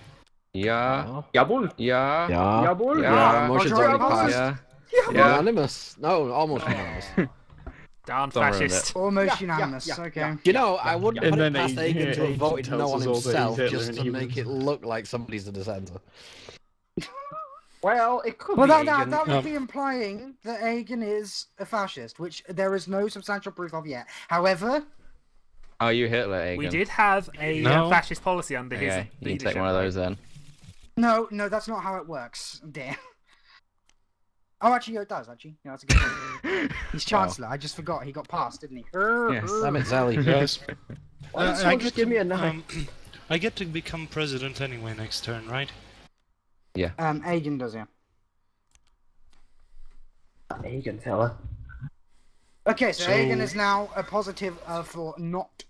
Yeah. Jawohl. Yeah. Yeah. Jawohl. Yeah. Motion's Roger, already Jawohl. passed. Yeah. Unanimous. No, almost unanimous. Darn Don't ruin fascist. Almost Yeah, unanimous, yeah, okay. yeah. You know, I wouldn't And put it then past Agen to have Agen voted tells no on us all that he's himself Hitler just and to he make wins. it look like somebody's a dissenter. Well, it could Well, be that Agen. would be implying that Agen is a fascist, which there is no substantial proof of yet. However, Are you Hitler, Agen? We did have a No. fascist policy under his Okay, you can leadership. take one of those then. no, that's not how it works. Damn. Oh, actually, it does, actually. Yeah, that's a good point. He's Chancellor. I just forgot. He got passed, didn't he? Yes. Damn it, Zelly. Yes. Why does someone just give me a knife? I get to become president anyway next turn, right? Agen does, yeah. Agen, fella. Okay, so So- Agen is now a positive for not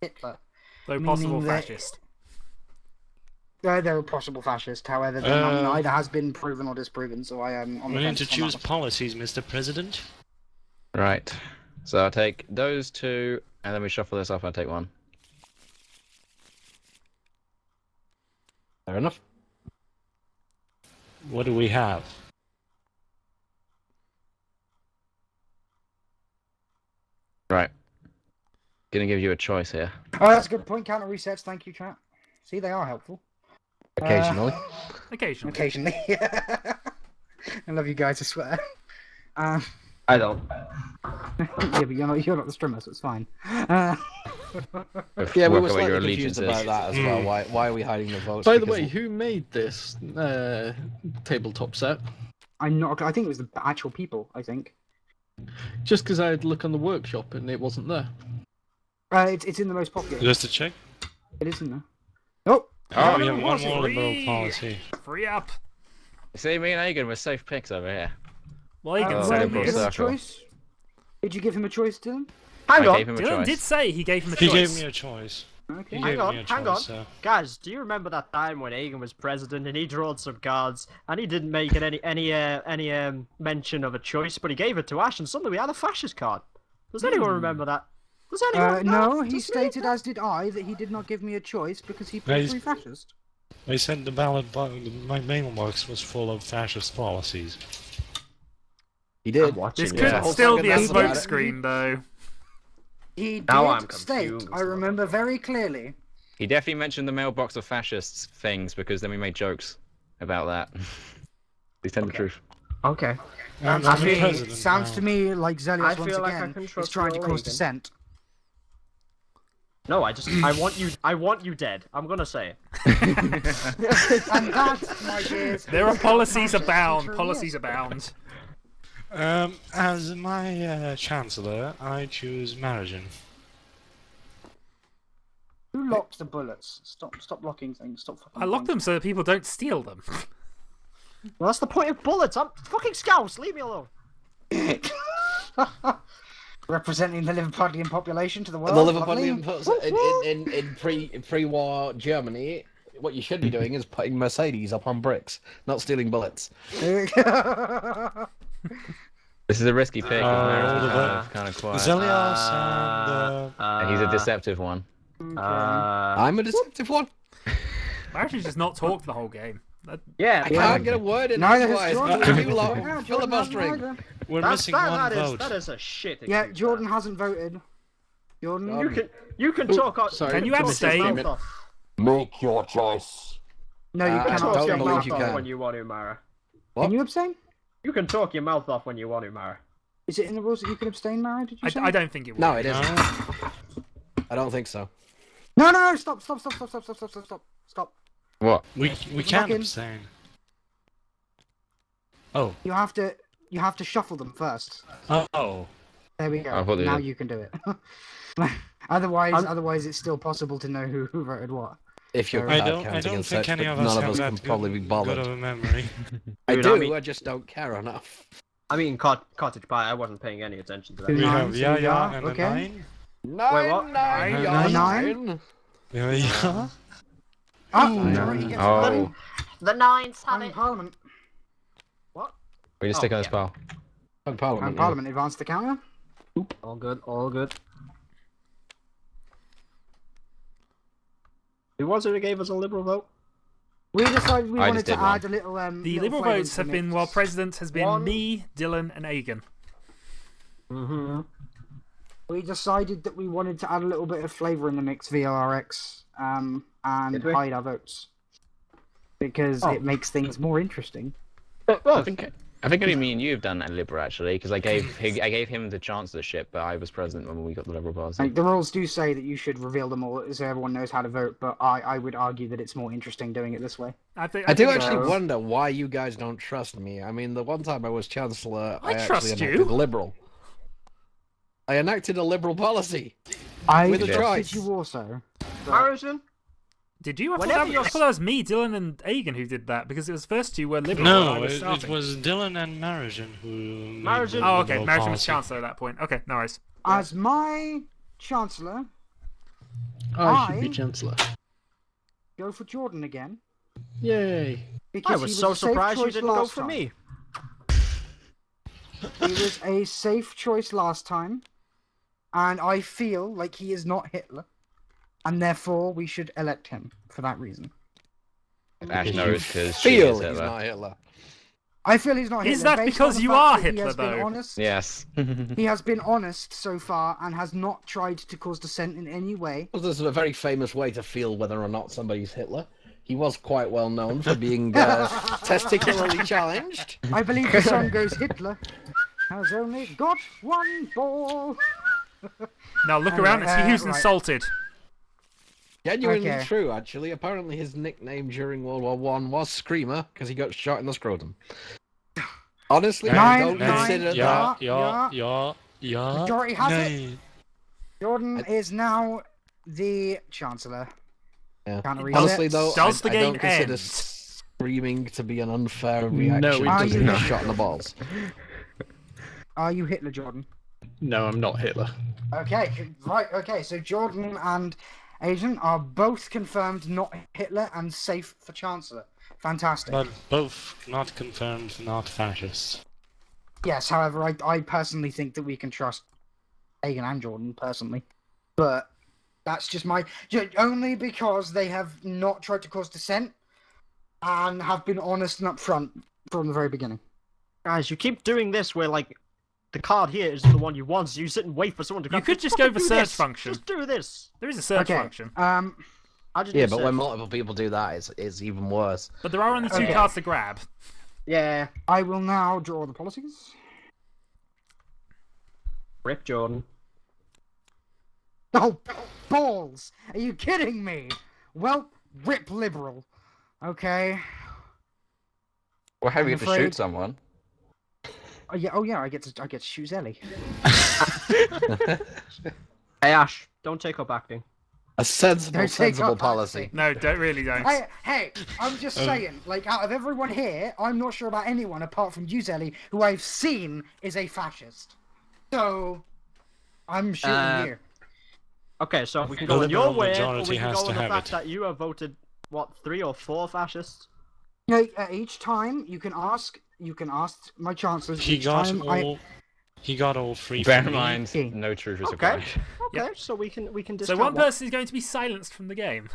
Hitler. Though possible Meaning that- fascist. They're a possible fascist, however, neither has been proven or disproven, so I am on We the need fence to on that choose one. policies, Mr. President. Right. So I'll take those 2, and then we shuffle this up and I'll take 1. Fair enough. What do we have? Right. Gonna give you a choice here. Oh, that's a good point. Counter resets. Thank you, chat. See, they are helpful. Occasionally. Occasionally. Occasionally. I love you guys, I swear. I don't. Yeah, but you're not the streamer, so it's fine. Yeah, we were Work out what slightly your confused allegiance about is. that as well. Why are we hiding the votes? By the Because way, who made this tabletop set? I'm not. I think it was the actual people. I think Just because I had to look on the workshop and it wasn't there. it's in the most popular. Just to check. It is in there. Oh, Oh, no, we have it one wasn't. more liberal Free. policy. Free up. See, me and Agen were safe picks over here. Well, you can Oh, say well, liberal did you give him a circle. choice? Did you give him a choice, Dylan? Hang I on, gave him a Dylan choice. did say he gave him a He choice. gave me a choice. Okay. He hang gave on, me a hang choice. on. Guys, do you remember that time when Agen was president and he drawed some cards and he didn't make any mention of a choice, but he gave it to Ash and suddenly we had a fascist card. Does anyone remember that? Does anyone? No, he Does stated, anyone? as did I, that he did not give me a choice because he Yeah, played he's- free fascist. They said the my mailbox was full of fascist policies. he did. This could Yeah. still Second be a that's about smoke it. screen, though. He Now did I'm state, confused. I remember very clearly. He definitely mentioned the mailbox of fascists things because then we made jokes about that. They tell the truth. Okay. And I I'm the mean, president Sounds now. to me like I Xelios feel once like I again can is trust trying to your cause Agen. dissent. No, I want you dead. I'm gonna say it. And that, my dears, There are is policies how fascist abound. truly Policies is. abound. As my chancellor, I choose Marijan. Who locked the bullets? Stop locking things. Stop fucking I lock them so that people don't steal them. Well, that's the point of bullets. I'm fucking scouts. Leave me alone. Representing the Liverpudlian population to the world. The lovely. Liverpudlian in pre-war Germany, what you should be doing is putting Mercedes up on bricks, not stealing bullets. This is a risky pick. Kind of quiet. Xelios And he's a deceptive one. I'm a deceptive one. Marriage just not talk the whole game. Yeah, I can't get a word in Neither edgewise. has Jordan. Too Yeah, long. Jordan hasn't Filibustering. either. we're That's, missing that, one that is vote. that is a shit. Yeah, excuse, Jordan that. hasn't voted. Jordan, You can talk. sorry. Can you talk your abstain? mouth off. Make your choice. No, you I cannot. don't Talk your believe mouth you off can. when you want to, Mara. Can you abstain? You can talk your mouth off when you want to, Mara. Is it in the rules that you can abstain, Mara? Did you say? I don't think it will. No, it isn't. No? I don't think so. No, stop. What? We Back can't in. abstain. Oh. You have to shuffle them first. Oh. There we I go. thought they Now did. you can do it. Otherwise, it's still possible to know who voted what. If you're I crowd don't counting think and such, any but of us none of have us that can probably be good bothered. of a memory. I Dude, do. I mean- I just don't care enough. I mean, cottage pie. I wasn't paying any attention to that. We Nine, have so we Yaya are- and okay. a 9. Wait, what? Nine? Yeah. Oh, majority gets Oh. one. The nines have And Parliament. We just stick on this pile. And Parliament. And Parliament advance the counter. All good. All good. Who was it who gave us a liberal vote? We decided we I wanted just to did add a little. The little Liberal flavour votes into the have been, mix. while President has been One. me, Dylan, and Agen. Mm-hmm. We decided that we wanted to add a little bit of flavour in the mix via RX, and Did we? hide our votes because Oh. it makes things more interesting. I think only me and you have done a Liberal actually, because I gave him the chancellorship, but I was president when we got the Liberal Party. Like, the rules do say that you should reveal them all so everyone knows how to vote, but I would argue that it's more interesting doing it this way. Oh, I do I do think actually so. wonder why you guys don't trust me. I mean, the one time I was chancellor, I I trust actually you. enacted a liberal. I enacted a liberal policy. I With a trusted choice. you also. Harrison? Did you? I Whenever thought you're- that was me, Dylan, and Agen who did that because it was first two were Liberal. No, I was it starting. was Dylan and Marijan who made Marijan- the Oh, okay. liberal Marriage was policy. Chancellor at that point. Okay, no worries. As my chancellor, I should be I- chancellor. go for Jordan again. Yay. Because I he was so a safe surprised you choice didn't go last for time. me. He was a safe choice last time, and I feel like he is not Hitler, and therefore we should elect him for that reason. Ash knows because she Feel is he's Hitler. not Hitler. I feel he's not Hitler. Is that based because on the you fact are that he Hitler, has been though? honest. Yes. He has been honest so far and has not tried to cause dissent in any way. Well, there's a very famous way to feel whether or not somebody's Hitler. He was quite well known for being testicularly challenged. I believe the song goes, Hitler has only got one ball. Now look Anyway, around and see who's right. insulted. Genuinely Okay. true, actually. Apparently, his nickname during World War One was Screamer because he got shot in the scrotum. Honestly, I don't consider yeah, that. yeah. Majority has it. Nay. Jordan is now the Chancellor. Yeah. Can't reset. Honestly, though, Does the I don't game consider end? screaming to be an unfair reaction it to doesn't. being shot in the balls. Are you Hitler, Jordan? No, I'm not Hitler. Okay, right, okay, so Jordan and Agen are both confirmed not Hitler and safe for Chancellor. Fantastic. But both not confirmed, not fascists. Yes, however, I personally think that we can trust Agen and Jordan, personally. But that's just only because they have not tried to cause dissent and have been honest and upfront from the very beginning. Guys, you keep doing this where, like, the card here isn't the one you want, so you sit and wait for someone to come. You could just go for do search this. function. Just do this. There is a search function. I'll just Yeah, do but search. when multiple people do that, it's even worse. But there are only two Okay. cards to grab. Yeah. I will now draw the policies. Rip Jordan. Oh, balls! Are you kidding me? Well, rip liberal. Okay. Well, how do we I'm get to afraid- shoot someone? Oh yeah, I get to shoot Zelly. Hey, Ash, don't take up acting. A sensible, Don't take sensible up policy. No, really don't. Hey, I'm just saying, like, out of everyone here, I'm not sure about anyone apart from you, Zelly, who I've seen is a fascist. So, I'm shooting here. Okay, so we can The go in your liberal way, or majority we can has go to on the have fact it. that you have voted, what, 3 or 4 fascists? No, each time you can ask my chancellors. He each got time all. He got all three. Bear from in me. mind, Okay. no truth is Okay. required. Okay, so we can So discount one one. person is going to be silenced from the game.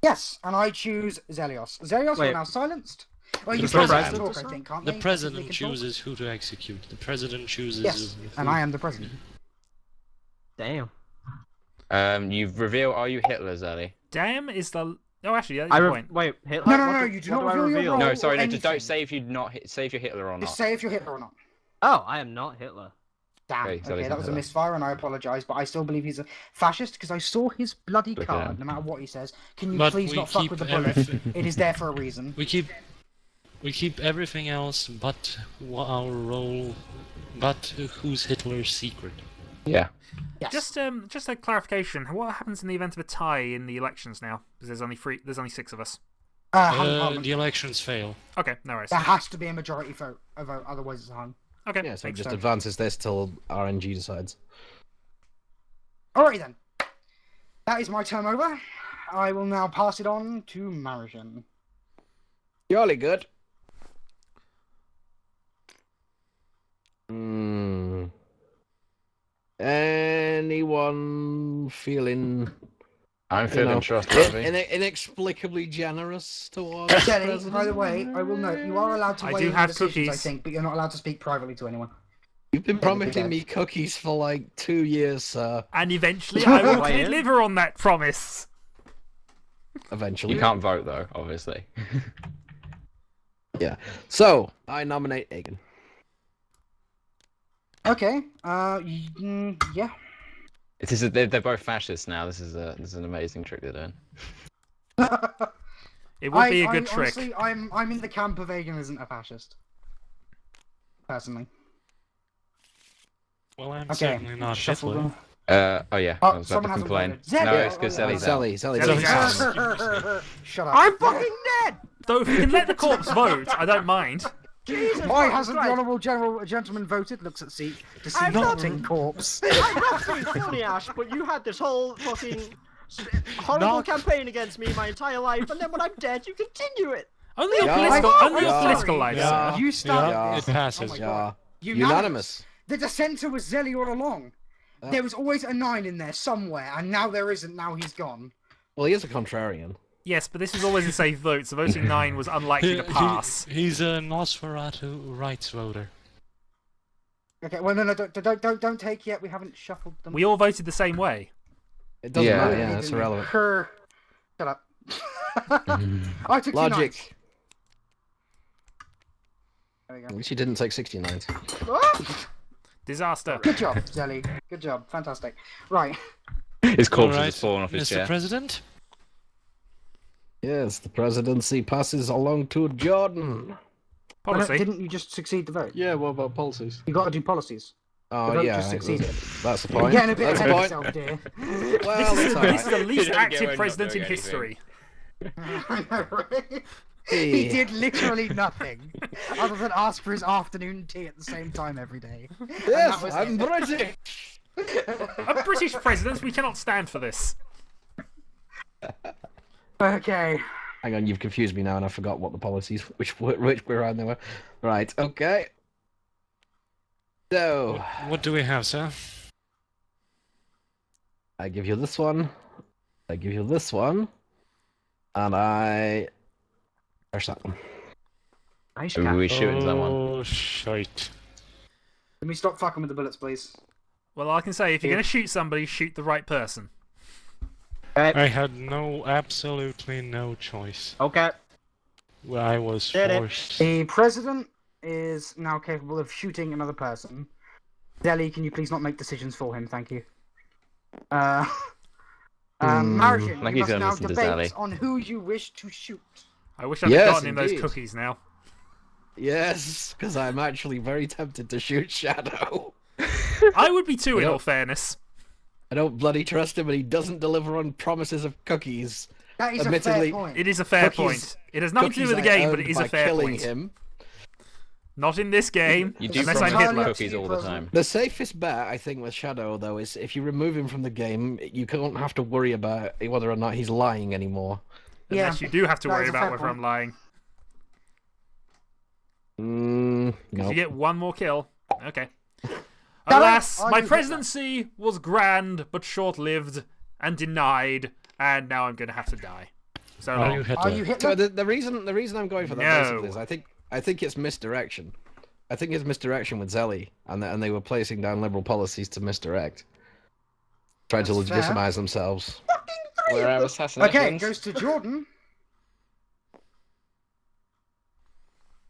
Yes, and I choose Xelios. Xelios, Wait. we're now silenced. Well, The you can president. talk, I think, can't The they? president They can talk. chooses who to execute. The president chooses. Yes, and I am the president. Damn. You've revealed, are you Hitler, Zelly? Damn is the. Oh, actually, yeah, I good point. wait, Hitler? No, What you do what not I reveal your role. No, sorry, no, just anything. don't say if you're not say if you're Hitler or not. Just say if you're Hitler or not. Oh, I am not Hitler. Damn. Okay, Okay, so he's that not was a Hitler. misfire, and I apologise, but I still believe he's a fascist because I saw his bloody Look at card. him. No matter what he says, can you But please we not fuck keep with the bullet? everything. It is there for a reason. We keep everything else but our role, but who's Hitler's secret. Yeah. Yes. Just a clarification. What happens in the event of a tie in the elections now? Because there's only 6 of us. Hung Parliament. The elections fail. Okay, no worries. There has to be a majority vote, otherwise it's hung. Okay, Yeah, so it makes just sense. advances this till RNG decides. Alrighty then. That is my turn over. I will now pass it on to Marijan. Jolly good. Hmm. Anyone feeling I'm feeling know, trustworthy. inexplicably generous towards Jenny, President? by the way, I will note you are allowed to I weigh do in have decisions, I cookies. think, but you're not allowed to speak privately to anyone. You've been Yeah, promising okay. me cookies for like 2 years, sir. And eventually I will Weigh in. deliver on that promise. Eventually. You can't vote though, obviously. Yeah. So, I nominate Agen. Okay. Yeah. They're both fascists now. This is an amazing trick they're doing. It would be a good trick. Honestly, I'm in the camp of Agen isn't a fascist. Personally. Well, I'm Okay. certainly not Shuffle Hitler. them. Oh yeah, Oh, I was about someone to hasn't complain. voted. Zelly! No, it's because Oh, yeah. Zelly's out. Zelly's Zelly's out. out. Shut up. I'm fucking dead! Though if we can let the corpse vote, I don't mind. Jesus Why fucking hasn't the Christ. honourable gentleman voted? Looks at seat to see I'm not- voting corpse. I'm not being funny, Ash, but you had this whole fucking horrible Not- campaign against me my entire life, and then when I'm dead, you continue it. Only your Yeah. political, I'm only your sorry. political life, Yeah. sir. You started Yeah. this. It passes. Oh my Yeah. God. Unanimous. The dissenter was Zelly all along. There was always a 9 in there somewhere, and now there isn't. Now he's gone. Well, he is a contrarian. Yes, but this was always a safe vote, so voting 9 was unlikely to pass. He's a Nosferatu rights voter. Okay, well, no, don't take yet. We haven't shuffled them. We all voted the same way. It doesn't Yeah. matter. Really Yeah, that's didn't irrelevant. occur. Shut up. I took 2 nines. Logic. There we At go. least you didn't take 69. Ah! Disaster. Good job, Zelly. Good job. Fantastic. Right. His corpse Alright, has fallen off his Mr. chair. President? Yes, the presidency passes along to Jordon. Policy. Didn't you just succeed the vote? Yeah, what about policies? You got to do policies. Oh, vote yeah. just succeeded. That's the You're point. getting a bit That's ahead the of point. yourself, dear. Well, This it's is alright. the least You don't get active when not president in doing history. I know, right? He did literally nothing other than ask for his afternoon tea at the same time every day. And Yes, that was I'm it. British. A British president, we cannot stand for this. Okay. Hang on, you've confused me now, and I forgot what the policies, which we're on. They were right. Okay. So What do we have, sir? I give you this one. I give you this one, and I. There's that one. Nice Are cat. we shooting someone? Oh, shite. Can we stop fucking with the bullets, please? Well, I can say, if you're going to shoot somebody, shoot the right person. I had absolutely no choice. Okay. I was Did it. forced. The president is now capable of shooting another person. Deli, can you please not make decisions for him? Thank you. Martian, Like you he's must gonna now listen to debate Sally. on who you wish to shoot. I wish I'd Yes, gotten him those indeed. cookies now. Yes, because I'm actually very tempted to shoot Shadow. I would be too, in Yep. all fairness. I don't bloody trust him, and he doesn't deliver on promises of cookies. That is a Admittedly, fair point. It is a fair Cookies- point. It has nothing to do Cookies with the I game, but it earned is by a fair killing point. him. Not in this game, You do unless promise I'm Hitler. cookies all the time. The safest bet, I think, with Shadow, though, is if you remove him from the game, you don't have to worry about whether or not he's lying anymore. Unless you do have to that worry is a about fair whether point. I'm lying. No. You get one more kill. Okay. Shut Alas, up! Are my you presidency was grand but short-lived and denied, and now I'm going to have to die. So Are you long. Hitler? Are you So Hitler? the reason I'm going for that No. basically is I think it's misdirection. I think it's misdirection with Zelly, and they were placing down liberal policies to misdirect, trying to That's fair. legitimize themselves. We're out of assassinations. Okay, it goes to Jordan.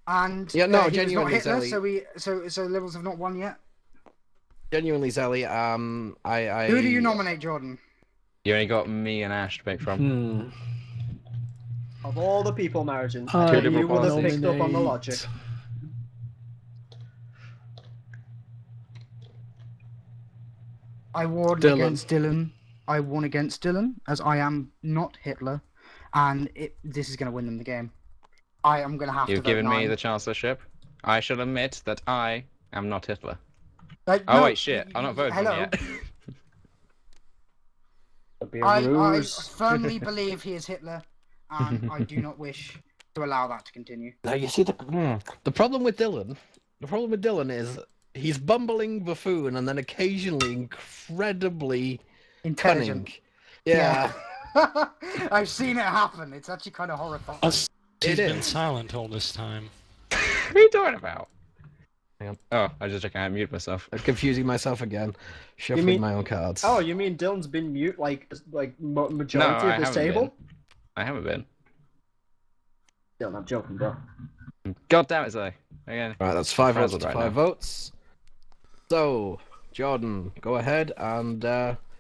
And Yeah, no, he was not genuinely, Hitler, Zelly. so liberals have not won yet. Genuinely, Zelly. I. Who do you nominate, Jordan? You only got me and Ash to pick from. Of all the people, Margin, I Two liberal you would have policies. picked up on the nominate- logic. I warned Dylan. against Dylan. I warn against Dylan, as I am not Hitler, and this is going to win them the game. I am going to have to You've vote given me 9. the chancellorship. I shall admit that I am not Hitler. Like, Oh no, wait, shit! I'm not voting hello. yet. It'd be a I ruse. firmly believe he is Hitler, and I do not wish to allow that to continue. Now you see the problem with Dylan. The problem with Dylan is he's bumbling buffoon and then occasionally incredibly Intelligent. cunning. Yeah. I've seen it happen. It's actually kind of horrifying. Us- He's It been is. silent all this time. What are you talking about? Hang on. Oh, I was just checking. I muted myself. I'm confusing myself again. Shuffling mean- my own cards. Oh, you mean Dylan's been mute like No, majority I of this haven't table? been. I haven't been. Dylan, I'm joking, bro. God damn it, Zoe. Again. Right, that's 5 votes Frazzled to right 5 now. votes. So, Jordan, go ahead and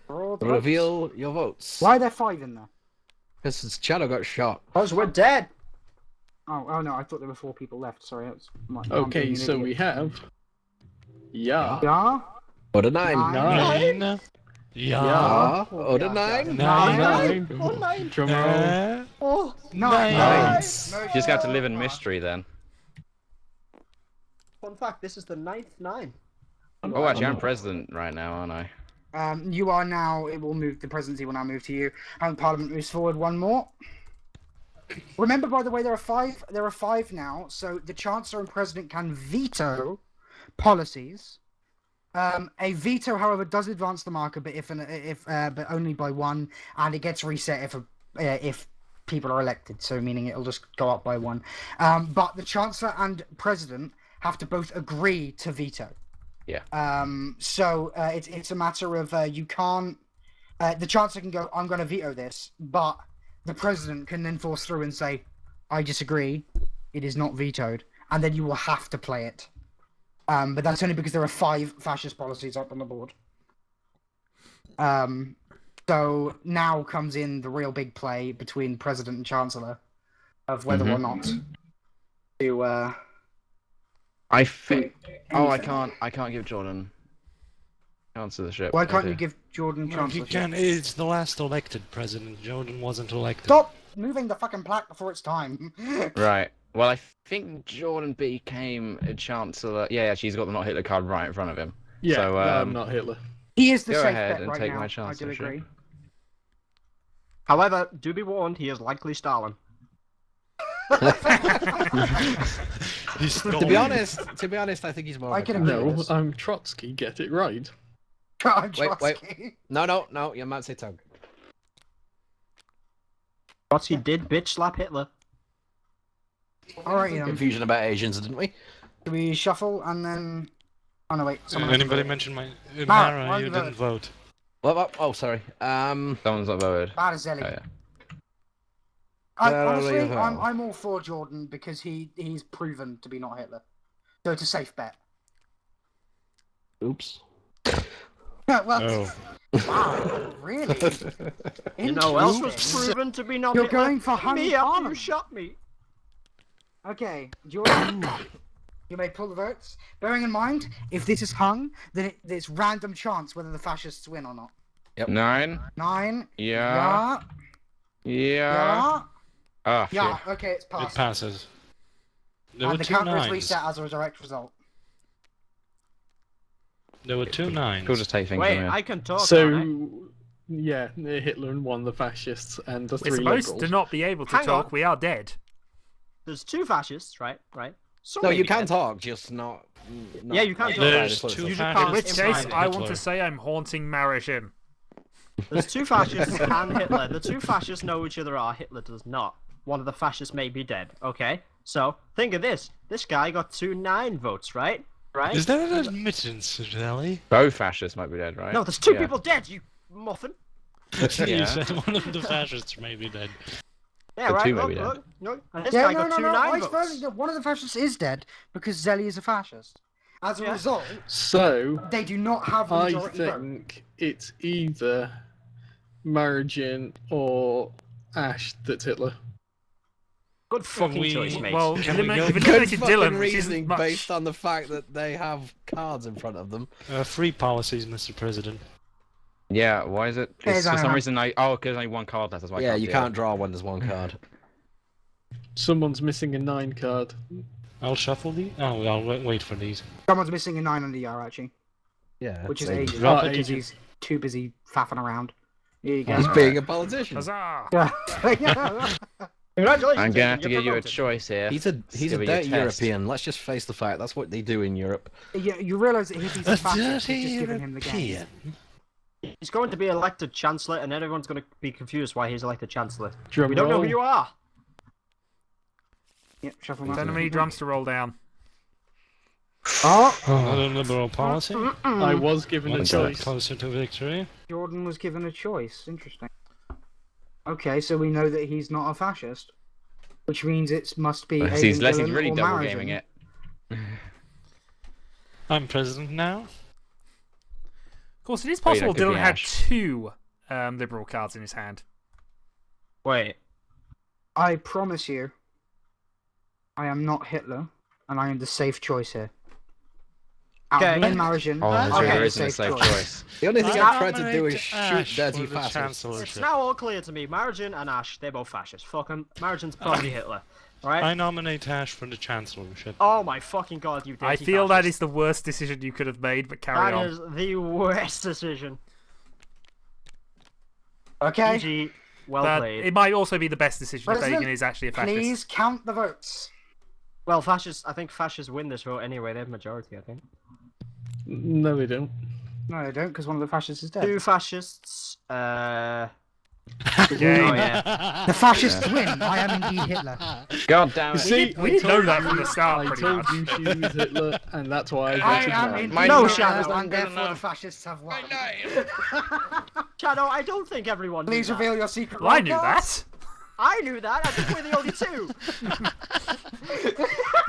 reveal your votes. Why are there 5 in there? Because Shadow got shot. Because we're dead. Oh no, I thought there were 4 people left. Sorry, that's I'm Okay, being an so idiot. we have. Yeah. Yeah. Oda 9. Nine. Nine. Yeah. Ah, Oda 9. Nine. Oh, nine. Drum roll. Oh, Nine. Nice. No, You just have to no, live in no. mystery then. fun fact, this is the 9th 9. Oh, actually, I'm president right now, aren't I? You are now. It will move. The presidency will now move to you, and Parliament moves forward one more. Remember, by the way, there are 5. There are 5 now. So the Chancellor and President can veto policies. A veto, however, does advance the marker, but but only by 1, and it gets reset if people are elected, so meaning it'll just go up by one. But the Chancellor and President have to both agree to veto. Yeah. So it's a matter of you can't. The Chancellor can go, I'm going to veto this, but the President can then force through and say, I disagree. It is not vetoed, and then you will have to play it. But that's only because there are 5 fascist policies up on the board. So now comes in the real big play between President and Chancellor of whether or not to. I think. Oh, I can't give Jordan chancellorship. Why can't you give Jordon No, you chancellorship? can. It's the last elected president. Jordon wasn't elected. Stop moving the fucking plaque before it's time. Right. Well, I think Jordan became a chancellor. Yeah, she's got the not Hitler card right in front of him. Yeah, So, no, I'm not Hitler. He is the Go safe ahead bet and right take now. my I do chancellorship. agree. However, do be warned, he is likely Stalin. He's To be honest, I think he's more. I of a can agree. No, communist. I'm Trotsky. Get it right. I'm Wait. Trotsky. No, you might say Tug. Trotsky did bitch slap Hitler. Alright, Confusion about Asians, didn't we? do we shuffle and then? Oh no, wait. Someone Anybody mention my Mara, Mara? why You you didn't vote. What? Oh, sorry. Someone's not voted. Bad as Zelly. Oh, yeah. Honestly, Well. I'm all for Jordan because he's proven to be not Hitler. So it's a safe bet. Oops. Well, Oh. wow, really? You know who else was Interesting. proven to be not You're Hitler? going for hung Me after you parliament. shot me. Okay, Jordan, you may pull the votes. Bearing in mind, if this is hung, then it's random chance whether the fascists win or not. 9. 9. Yeah. Yeah. Ah, Yeah. phew. Okay, it's It passed. passes. There were And the 2 counter is 9s. reset as a direct result. There were 2 9s. We'll just take things Wait, from here. I can talk. So, can't yeah, Hitler and 1 the fascists and the We're 3 supposed liberals. to not be able to Hang talk. on. We are dead. There's 2 fascists, right? Some No, may you be can dead. talk, just not. Yeah, you can talk. There's Right, 2 You just In can't which fascists imply case, and I want Hitler. to say I'm haunting Marishin. There's 2 fascists and Hitler. The 2 fascists know each other are. Hitler does not. One of the fascists may be dead. Okay, so think of this. This guy got 2 9 votes, right? Right? Is that an admittance, Jelly? Both fascists might be dead, right? No, there's 2 Yeah. people dead. You muffin. You Yeah. said one of the fascists may be dead. Yeah, The right. 2 may Look, be dead. look. And this Yeah, guy no, got no, 2 no. 9 vice votes. versa. One of the fascists is dead because Zelly is a fascist. As a Yeah. result, So, they do not have the I majority vote. think it's either Margin or Ash that's Hitler. Good fucking we- choice, mate. Well, Can we go- you've Good eliminated fucking Dylan, which reasoning isn't much. based on the fact that they have cards in front of them. Free policies, Mr. President. Yeah, why is it? Yes, It's, I for some know. reason, because only 1 card left. That's why I Yeah, can't you do can't it. draw when there's 1 card. Someone's missing a 9 card. I'll shuffle these. Oh, I'll wait for these. Someone's missing a 9 on the R, actually. Yeah. Which is same. Agen. Oh, because Agen. he's too busy faffing around. Here you go. He's being a politician. Huzzah! Yeah. Congratulations. I'm gonna have to Jason, give you a you're promoted. choice here. He's a Give you a dirty test. European. Let's just face the fact. That's what they do in Europe. Yeah, you realise that if he's a A fascist, dirty you've just given him the game. European. He's going to be elected chancellor, and everyone's going to be confused why he's elected chancellor. Drum We don't know roll. who you are. Yep, shuffle Don't that. know many drums to roll down. Oh, Another liberal policy. I was given a One step choice. closer to victory. Jordan was given a choice. Interesting. Okay, so we know that he's not a fascist, which means it must be. He's Agen he's Dylan really or double Maragin. gaming it. I'm president now. Of course, it is Oh, yeah, possible that could Dylan be had Ash. 2 liberal cards in his hand. Wait. I promise you, I am not Hitler, and I am the safe choice here. Out of Okay. me and Maragin, Oh, I Okay. am there the isn't a safe choice. choice. The only thing I I've tried to do is Nominate shoot Ash dirty for the fascists. It's chancellorship. now all clear to me. Margin and Ash, they're both fascists. Fuck 'em. Margin's probably Hitler. Alright? I nominate Ash for the chancellorship. Oh my fucking god, you dirty I feel that fascist. is the worst decision you could have made, but carry That on. is the worst decision. Okay, GG, well But played. it might also be the best decision if President, Agen is actually a fascist. please count the votes. Well, fascists, I think fascists win this vote anyway. They have majority, I think. No, they don't. No, they don't, because one of the fascists is dead. 2 fascists, Game. Oh yeah. The fascists win. I am indeed Hitler. God damn it. See, we I didn't know told that from the start, I pretty told much. you she was Hitler, and that's why I I voted am no. indeed My No, Hitler, Shadow, and good therefore the enough. fascists have won. Shadow, I don't think everyone knew Please that. reveal your secret. Well, I knew wildcards. that. I knew that. I think we're the only two.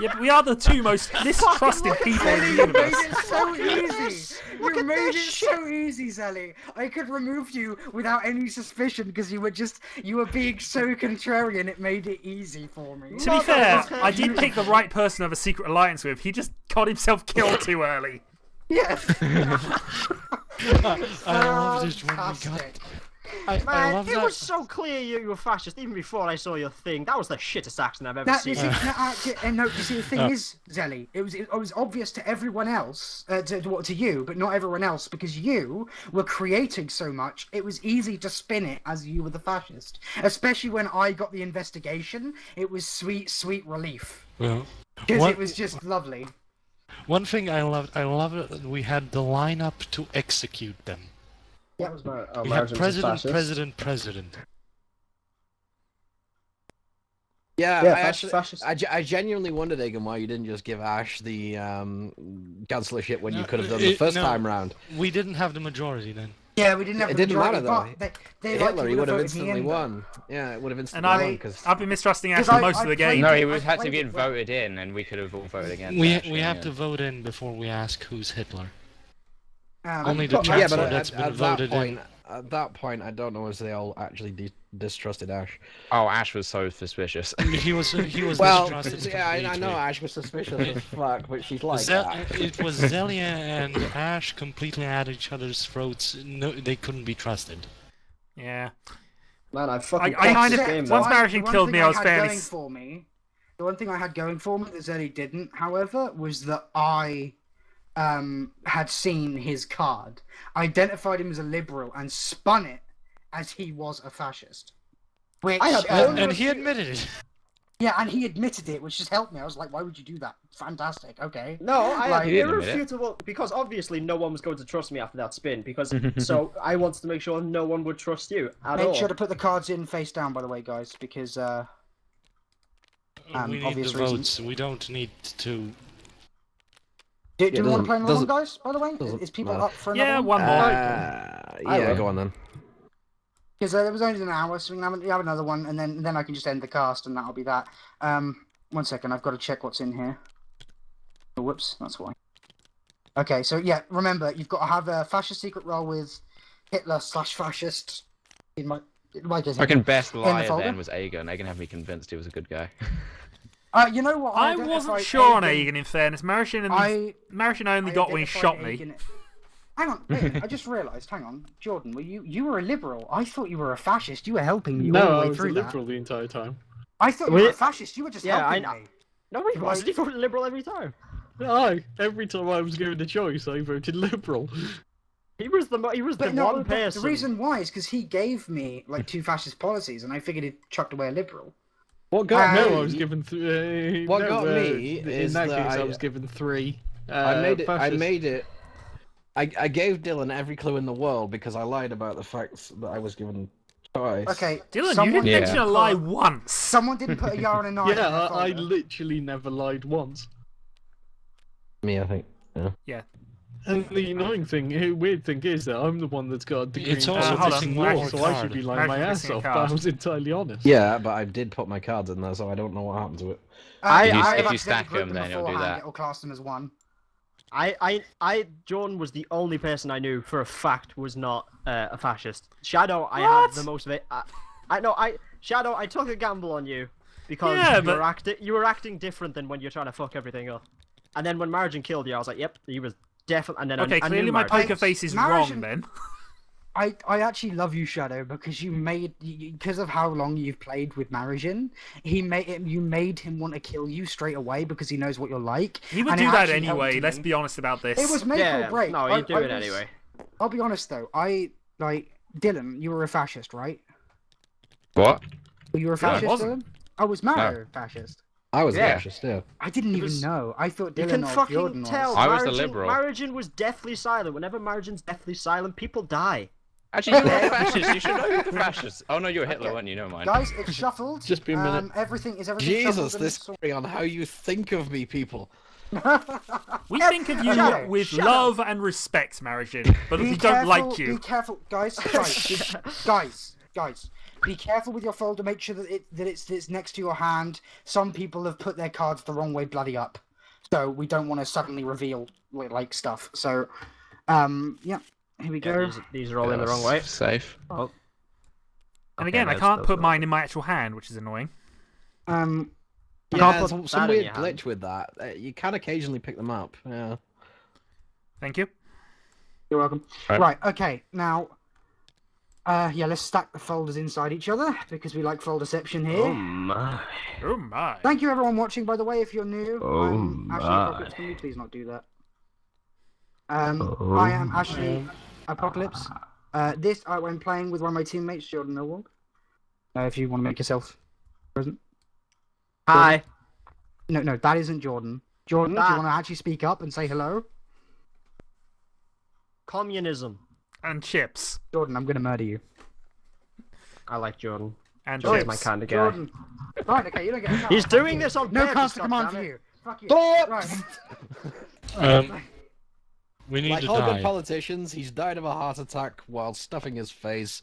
Yeah, but we are the two most mistrusted people in the Zelly, you made universe. it so easy. Look You at made this it so easy, Zelly. I could remove you without any suspicion because you were being so contrarian. It made it easy for me. To be fair, Motherfucker. I did pick the right person to have a secret alliance with. He just got himself killed too early. Yes. I love this when we got. Fantastic. I Man, love it that. was so clear you were fascist even before I saw your thing. That was the shittest accent I've ever That, seen. you see, no, you see, the thing is, Zelly, it was obvious to everyone else, to you, but not everyone else, because you were creating so much. It was easy to spin it as you were the fascist, especially when I got the investigation. It was sweet, sweet relief Well, because What- it was just lovely. one thing I loved that we had the lineup to execute them. That was my We had president. Yeah, Yeah, I actually, fascist. I genuinely wondered, Agen, why you didn't just give Ash the chancellorship when you could have done the first no. time round. We didn't have the majority then. Yeah, we didn't have It the didn't majority, matter, but they Hitler, he would have voted me instantly in, won. Yeah, it would have And instantly won I, because I've been mistrusting Ash 'Cause for I- most of I the played- game. No, he I was had to played get it well. voted in, and we could have all voted against. We Ash, have yeah. to vote in before we ask who's Hitler. Um, Only the but- yeah, chancellor but that's been at that voted point, in. at that point, I don't know if they all actually distrusted Ash. Oh, Ash was so suspicious. He was Well, distrusted yeah, I know completely. Ash was suspicious as fuck, but she's like Zel- that. it was Zelia and Ash completely at each other's throats. No, they couldn't be trusted. Yeah. Man, I fucking I kind this of- game, once though. Martian The one killed thing me, I was had fairly going for me. The one thing I had going for me that Zelly didn't, however, was that I had seen his card, identified him as a liberal, and spun it as he was a fascist. Which, I had And he admitted it. yeah, and he admitted it, which just helped me. I was like, why would you do that? Fantastic, okay. No, I Like- had He didn't admit it. irrefutable because obviously no one was going to trust me after that spin because so I wanted to make sure no one would trust you at Make all. sure to put the cards in face down, by the way, guys, because We need obvious the reasons. votes. We don't need to. do Yeah, we want to play another one, doesn't- guys? By the way, doesn't is people matter. up for another Yeah, one? one more. I Yeah, will. go on then. Because there was only an hour, so we can have another one, and then I can just end the cast, and that'll be that. 1 second, I've got to check what's in here. Oh, whoops, that's why. Okay, so yeah, remember, you've got to have a fascist secret role with Hitler/fascist. In my case, Fucking best the liar folder? then was Agen. Agen had me convinced he was a good guy. You know what? I identified wasn't sure on Agen- Agen, in fairness. Martian I only got when he identified shot me. Agen- Hang on, wait, I just realised. Hang on, Jordan, you were a liberal? I thought you were a fascist. You were helping me all No, the I way was a through liberal the entire time. that. I thought you Wait. were a fascist. You were just Yeah, helping I me. No, he wasn't. He voted liberal every time. Every time I was given a choice, I voted liberal. He was the But no, one but person. the reason why is because he gave me like 2 fascist policies, and I figured he chucked away a liberal. What got No, me? No, I was given What no, got me in is that that case I I- was given 3. I made it. I fascist- made it. I gave Dylan every clue in the world because I lied about the facts that I was given choice. Okay, Dylan, you someone didn't Yeah. mention a lie once. Someone didn't put a yar and a 9 in Yeah, their I folder. literally never lied once. Me, I think. And the annoying thing, weird thing is that I'm the one that's got a degree It's in also hold on. practicing law, Martin's so I card. should be lying my Martin's ass missing a off, but card. I was entirely honest. Yeah, but I did put my cards in there, so I don't know what happened to it. I If you accidentally stack grouped them, then it'll do beforehand, that. It'll class them as 1. Jordan was the only person I knew for a fact was not a fascist. Shadow, I What? had the most of it. Shadow, I took a gamble on you because Yeah, you, but- you were acting different than when you're trying to fuck everything up. And then when Margin killed you, I was like, yep, he was definitely. And then Okay, I knew clearly my Margin. poker face is Martian- wrong then. I actually love you, Shadow, because because of how long you've played with Marigin, you made him want to kill you straight away because he knows what you're like. He would and do it that actually helped anyway, me. let's be honest about this. It was make Yeah, or break. no, I you do I it was- anyway. I'll be honest though, Dylan, you were a fascist, right? What? Were you a No, I fascist, wasn't. Dylan? I was Mario fascist. I was Yeah. a fascist, yeah. I didn't even was- know. I thought You Dylan can or fucking Jordan tell. was. I was the Margin- liberal. Margin was deathly silent. Whenever Margin's deathly silent, people die. Actually, you're a fascist. You should know you're the fascist. Oh no, you're Hitler, Okay. weren't you? Never mind. Guys, it's shuffled. Just be a minute. Everything shuffled. Jesus, and this it's all- story on how you think of me, people. We think of you Shadow, with Shadow. love and respect, Marigin, but we don't like Be you. careful, guys. Guys. Be careful with your folder. Make sure that it's next to your hand. Some people have put their cards the wrong way, bloody up. So we don't want to suddenly reveal like stuff. So, yeah. Here we go. Yeah, these are all in the wrong way. Safe. Oh. And again, I no, can't still put mine in my actual hand, which is annoying. can't Yeah, put some that in weird your hand. glitch with that. You can occasionally pick them up. Yeah. Thank you. You're welcome. Right. Right. Okay. Now, yeah. Let's stack the folders inside each other because we like folderception here. Oh my. Oh my. Thank you everyone watching, by the way, if you're new. Oh I'm Ashley my. Apocalypse. Can you please not do that? I am Ashley Apocalypse. I'm playing with one of my teammates, Jordon Millwood. If you want to make yourself present. Hi. No, that isn't Jordan. Jordan, do you That- want to actually speak up and say hello? Communism. And chips. Jordan, I'm going to murder you. I like Jordan. And Jordan's chips. my kind of guy. Jordan. Right, okay, you don't get a chance. He's Fuck doing you. this on No purpose, cast of command for goddammit. you. Fuck you. Stop! Right. We need Like to all good die. politicians, he's died of a heart attack while stuffing his face,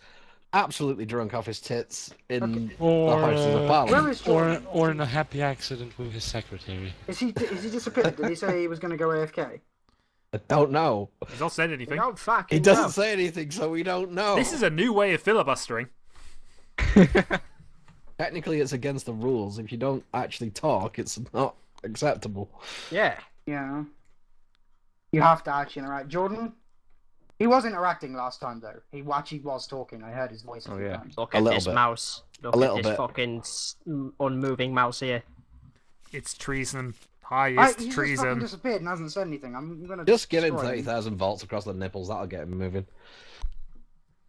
absolutely drunk off his tits in Or, the Houses of Where Parliament. is Jordan? or in a happy accident with his secretary. Is he disappeared? Did he say he was going to go AFK? I don't know. He's not said We anything. don't fucking He doesn't know. say anything, so we don't know. This is a new way of filibustering. Technically, it's against the rules. If you don't actually talk, it's not acceptable. Yeah. Yeah. You have to actually interact. Jordan? He was interacting last time, though. He actually was talking. I heard his voice a Oh, few yeah. times. Look A at little this bit. mouse. Look A little at this bit. fucking unmoving mouse here. It's treason. He Highest just fucking treason. disappeared and hasn't said anything. I'm gonna Just give him destroy 30,000 volts across the nipples. That'll get him moving.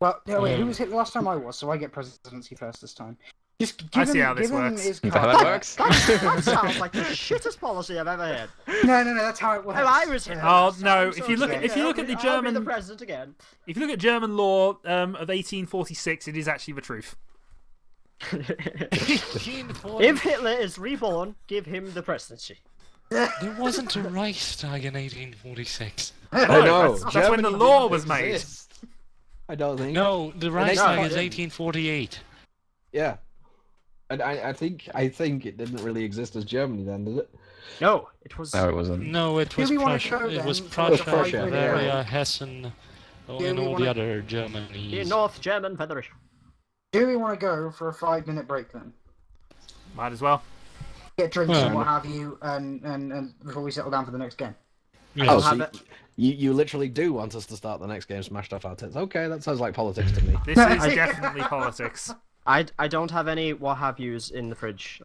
Well, no, wait, who was hit last time? I was, so I get presidency first this time. Just give I see him, how this give him works. his Is that how card that back. works? That sounds like the shittest policy I've ever heard. No, that's how it works. Oh, I was hit. Oh, last no, time, if so you look it's at- if you look at the I'll be the German- president again. If you look at German law of 1846, it is actually the truth. If Hitler is reborn, give him the presidency. There wasn't a Reichstag in 1846. I know. That's when the Germany law didn't was made. exist. I don't think. No, the Reichstag is didn't. 1848. Yeah. And I think it didn't really exist as Germany then, did it? No, it was. No, it wasn't. No, it was we wanna Prussia. go It was then? Prussia, Prussia, Bavaria, yeah. Hessen, we and all wanna- the other The Germanies. North German Federation. Do we want to go for a 5-minute break then? Might as well. Get drinks Well, and what have you, and before we settle down for the next game. Yes. Oh, have so it. you literally do want us to start the next game smashed off our tits. Okay, that sounds like politics to me. This is definitely politics. I don't have any what have yous in the fridge.